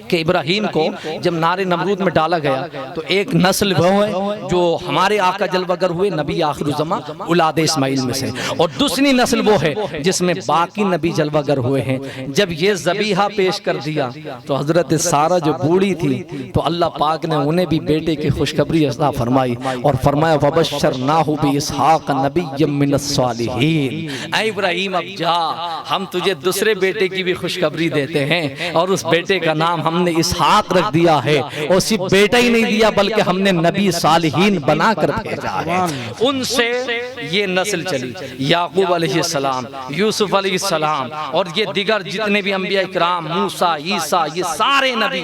کہ ابراہیم کو جب نار نمرود میں ڈالا گیا تو ایک نسل وہ ہے جو ہمارے آقا جلوہ گر ہوئے نبی آخر الزماں اولاد اسماعیل میں سے، اور دوسری نسل وہ ہے جس میں باقی نبی جلوہ گر ہوئے ہیں۔ جب یہ ذبیحہ پیش کر دیا تو حضرت سارہ جو بوڑھی تھی تو اللہ پاک نے انہیں بھی بیٹے کی خوشخبری عطا فرمائی اور فرمایا وَبَشَّرْنَاهُ بِإِسْحَاقَ نَبِيًّا مِّنَ الصَّالِحِينَ، اے ابراہیم اب جا، ہم تجھے دوسرے بیٹے کی بھی خوشخبری دیتے ہیں اور اس بیٹے کا نام ہم نے اسحاق رکھ دیا ہے، اور صرف بیٹا ہی نہیں دیا بلکہ ہم نے نبی صالحین بنا کر بھیجا ہے۔ ان سے یہ نسل چلی، یعقوب علیہ السلام، یوسف علیہ السلام، اور یہ دیگر جتنے بھی انبیاء اکرام، موسیٰ، عیسیٰ، یہ سارے نبی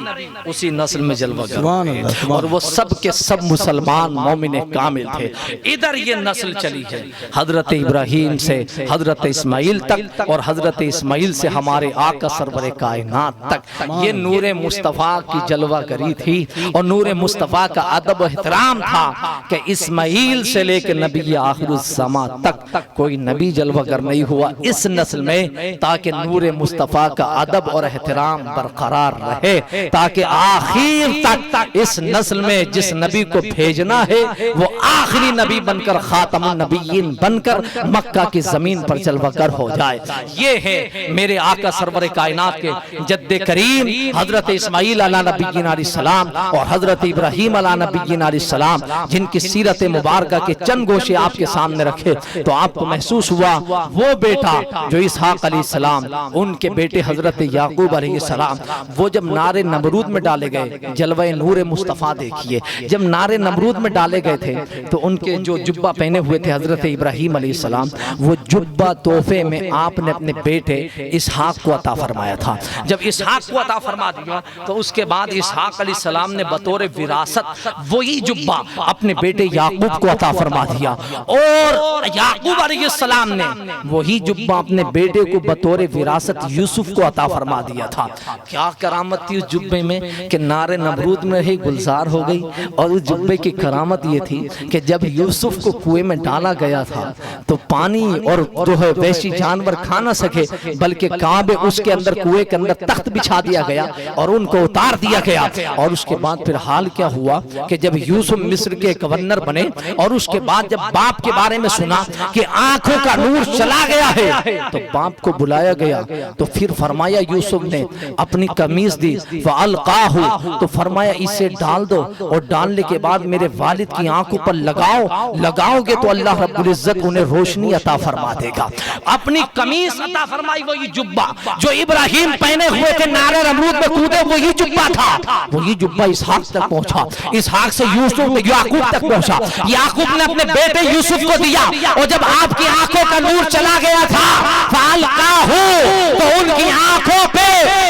اسی نسل میں جلوہ گر، اور وہ سب کے سب مسلمان مومن کامل تھے۔ ادھر یہ نسل چلی ہے حضرت ابراہیم سے حضرت اسماعیل تک، اور حضرت اسماعیل سے ہمارے آقا سرور کائنات تک۔ یہ نور مصطفیٰ کی جلوہ گری تھی، اور نور مصطفیٰ کا ادب و احترام تھا کہ اسماعیل سے لے کے نبی آخر الزماں تک کوئی نبی جلوہ گر نہیں ہوا اس نسل میں، تاکہ نور مصطفیٰ کا ادب اور احترام برقرار رہے، تاکہ آخر تک اس نسل میں جس نبی کو بھیجنا ہے وہ آخری نبی بن کر، خاتم النبیین بن کر مکہ کی زمین پر جلوہ گر ہو جائے۔ یہ ہے میرے آقا سرور کائنات کے جد کریم حضرت اسماعیل علیہ نبینا علیہ السلام اور حضرت ابراہیم علیہ نبینا علیہ السلام، جن کی سیرت مبارکہ کے چند گوشے آپ کے سامنے رکھے تو آپ کو محسوس ہوا وہ بیٹا جو اسحاق علیہ السلام، ان کے بیٹے حضرت یعقوب علیہ السلام، وہ جب نار نمرود میں ڈالے گئے، جلوہ نور مصطفیٰ دیکھیے، جب نار نمرود میں ڈالے گئے تھے تو ان کے جو جبہ پہنے ہوئے تھے حضرت ابراہیم علیہ السلام، وہ جبہ تحفے میں آپ نے اپنے بیٹے اسحاق کو عطا فرمایا تھا۔ جب اسحاق کو عطا فرما دیا تو اس کے بعد اسحاق علیہ السلام نے بطور وراثت وہی جبہ اپنے بیٹے یعقوب کو عطا فرما دیا، اور یعقوب علیہ السلام نے وہی جبہ اپنے بیٹے کو بطور وراثت یوسف کو عطا فرما دیا تھا۔ کیا کرامت تھی اس جبے میں کہ نار نمرود میں ہی گلزار ہو گئی، اور اس جبے کی کرامت یہ تھی کہ جب یوسف کو کنویں میں ڈالا گیا تھا تو پانی اور جو ہے وحشی جانور کھا نہ سکے، بلکہ کعبے اس کے اندر کنویں کے اندر تخت بچھا دیا گیا اور ان کو اتار دیا گیا۔ اور اس کے بعد پھر حال کیا ہوا کہ جب یوسف مصر کے گورنر بنے اور اس کے بعد جب باپ کے بارے میں سنا کہ آنکھوں کا نور چلا گیا ہے تو باپ کو بلایا گیا، تو پھر فرمایا یوسف نے اپنی قمیص دی فَأَلْقَاهُ، تو فرمایا اسے ڈال دو، اور ڈالنے کے بعد میرے والد کی آنکھوں پر لگاؤ گے تو اللہ رب العزت انہیں روشنی عطا فرما دے گا۔ اپنی قمیص عطا فرمائی، وہی جبہ جو ابراہیم پہنے ہوئے تھے نار نمرود میں کودے، وہی جبہ تھا، وہی جبہ اسحاق تک پہنچا، اسحاق سے یوسف یعقوب تک پہنچا، یعقوب نے اپنے بیٹے یوسف کو دیا، اور جب آپ کی آنکھوں کا نور چلا گیا تھا فَأَلْقَاهُ، تو ان کی آنکھوں پہ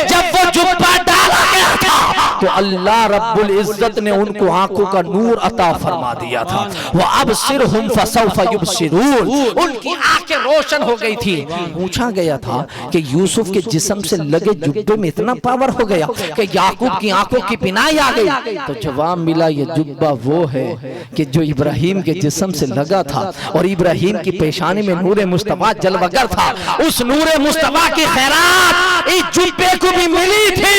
جب وہ جبہ ڈالا گیا تھا تو اللہ رب العزت نے ان کو آنکھوں کا نور عطا فرما دیا تھا۔ وَأَبْصِرْهُمْ فَسَوْفَ يُبْصِرُونَ، ان کی آنکھیں روشن ہو گئی تھی۔ پوچھا گیا تھا کہ یوسف کے جسم سے لگے جبے میں اتنا پاور ہو گیا کہ یعقوب کی آنکھوں کی بینائی آ گئی، تو جواب ملا یہ جبہ وہ ہے کہ جو ابراہیم کے جسم سے لگا تھا، اور ابراہیم کی پیشانی میں نور مصطفیٰ جلوہ گر تھا، اس نور مصطفیٰ کی خیرات اس جبے کو بھی ملی تھی۔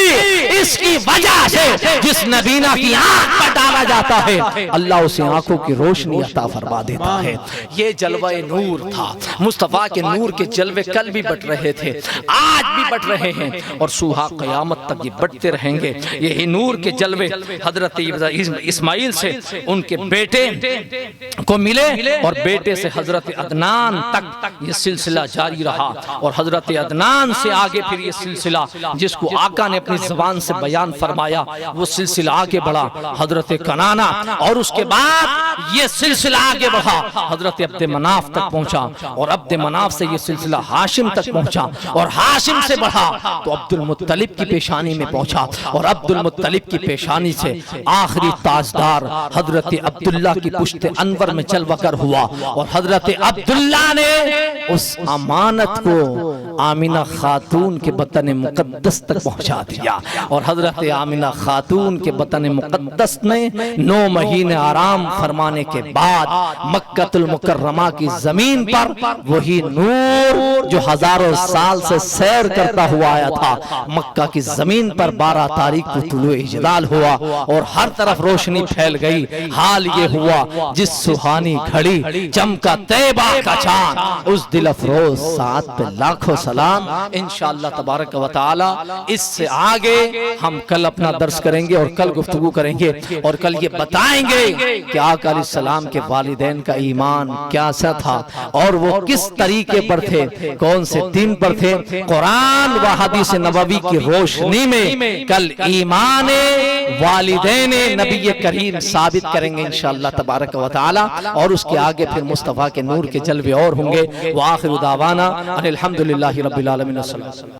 اس کی وجہ سے سے جس نبینا کی آنکھ پر ڈالا جاتا ہے اللہ اسے آنکھوں کی روشنی عطا فرما دیتا ہے۔ یہ جلوہ نور تھا۔ مصطفیٰ کے نور کے جلوے کل بھی بٹ رہے تھے، آج بھی بٹ رہے ہیں اور سوہا قیامت تک یہ بٹتے رہیں گے۔ یہی نور کے جلوے حضرت اسماعیل سے ان کے بیٹے کو ملے اور بیٹے سے حضرت عدنان تک یہ سلسلہ جاری رہا، اور حضرت عدنان سے آگے پھر یہ سلسلہ جس کو آقا نے اپنی زبان سے بیان فرمایا وہ سلسلہ آگے بڑھا حضرت کنانا، اور اس کے بعد یہ سلسلہ آگے بڑھا حضرت عبد مناف تک پہنچا، اور عبد مناف سے یہ سلسلہ ہاشم تک پہنچا، اور ہاشم سے بڑھا تو عبد المطلب کی پیشانی میں پہنچا، اور عبد المطلب کی پیشانی سے آخری تاجدار حضرت عبداللہ کی پشت انور میں چل وکر ہوا، اور حضرت عبداللہ نے اس امانت کو آمینہ خاتون کے بطن مقدس تک پہنچا دیا، اور حضرت آمینہ خاتون کے بطن مقدس میں 9 مہینے آرام فرمانے کے بعد مکہ المکرمہ کی زمین پر وہی نور جو ہزاروں سال سے سیر کرتا ہوا آیا تھا مکہ کی زمین پر 12 تاریخ کو طلوع جلال ہوا اور ہر طرف روشنی پھیل گئی۔ حال یہ ہوا جس سہانی گھڑی چمکا طیبہ کا چاند، اس دل افروز ساعت پہ لاکھوں سلام۔ انشاءاللہ تبارک و تعالی اس سے آگے ہم کل اپنا درس کریں گے اور کل گفتگو کریں گے، اور کل یہ بتائیں گے کہ آقا علیہ السلام کے والدین کا ایمان کیسا تھا اور وہ کس طریقے پر تھے، کون سے دین پر تھے۔ قرآن و حدیث نبوی کی روشنی میں کل ایمان والدین نبی کریم ثابت کریں گے انشاءاللہ تبارک و تعالی، اور اس کے آگے پھر مصطفیٰ کے نور کے جلوے اور ہوں گے۔ وآخر دعوانا ان الحمدللہ رب العالمین۔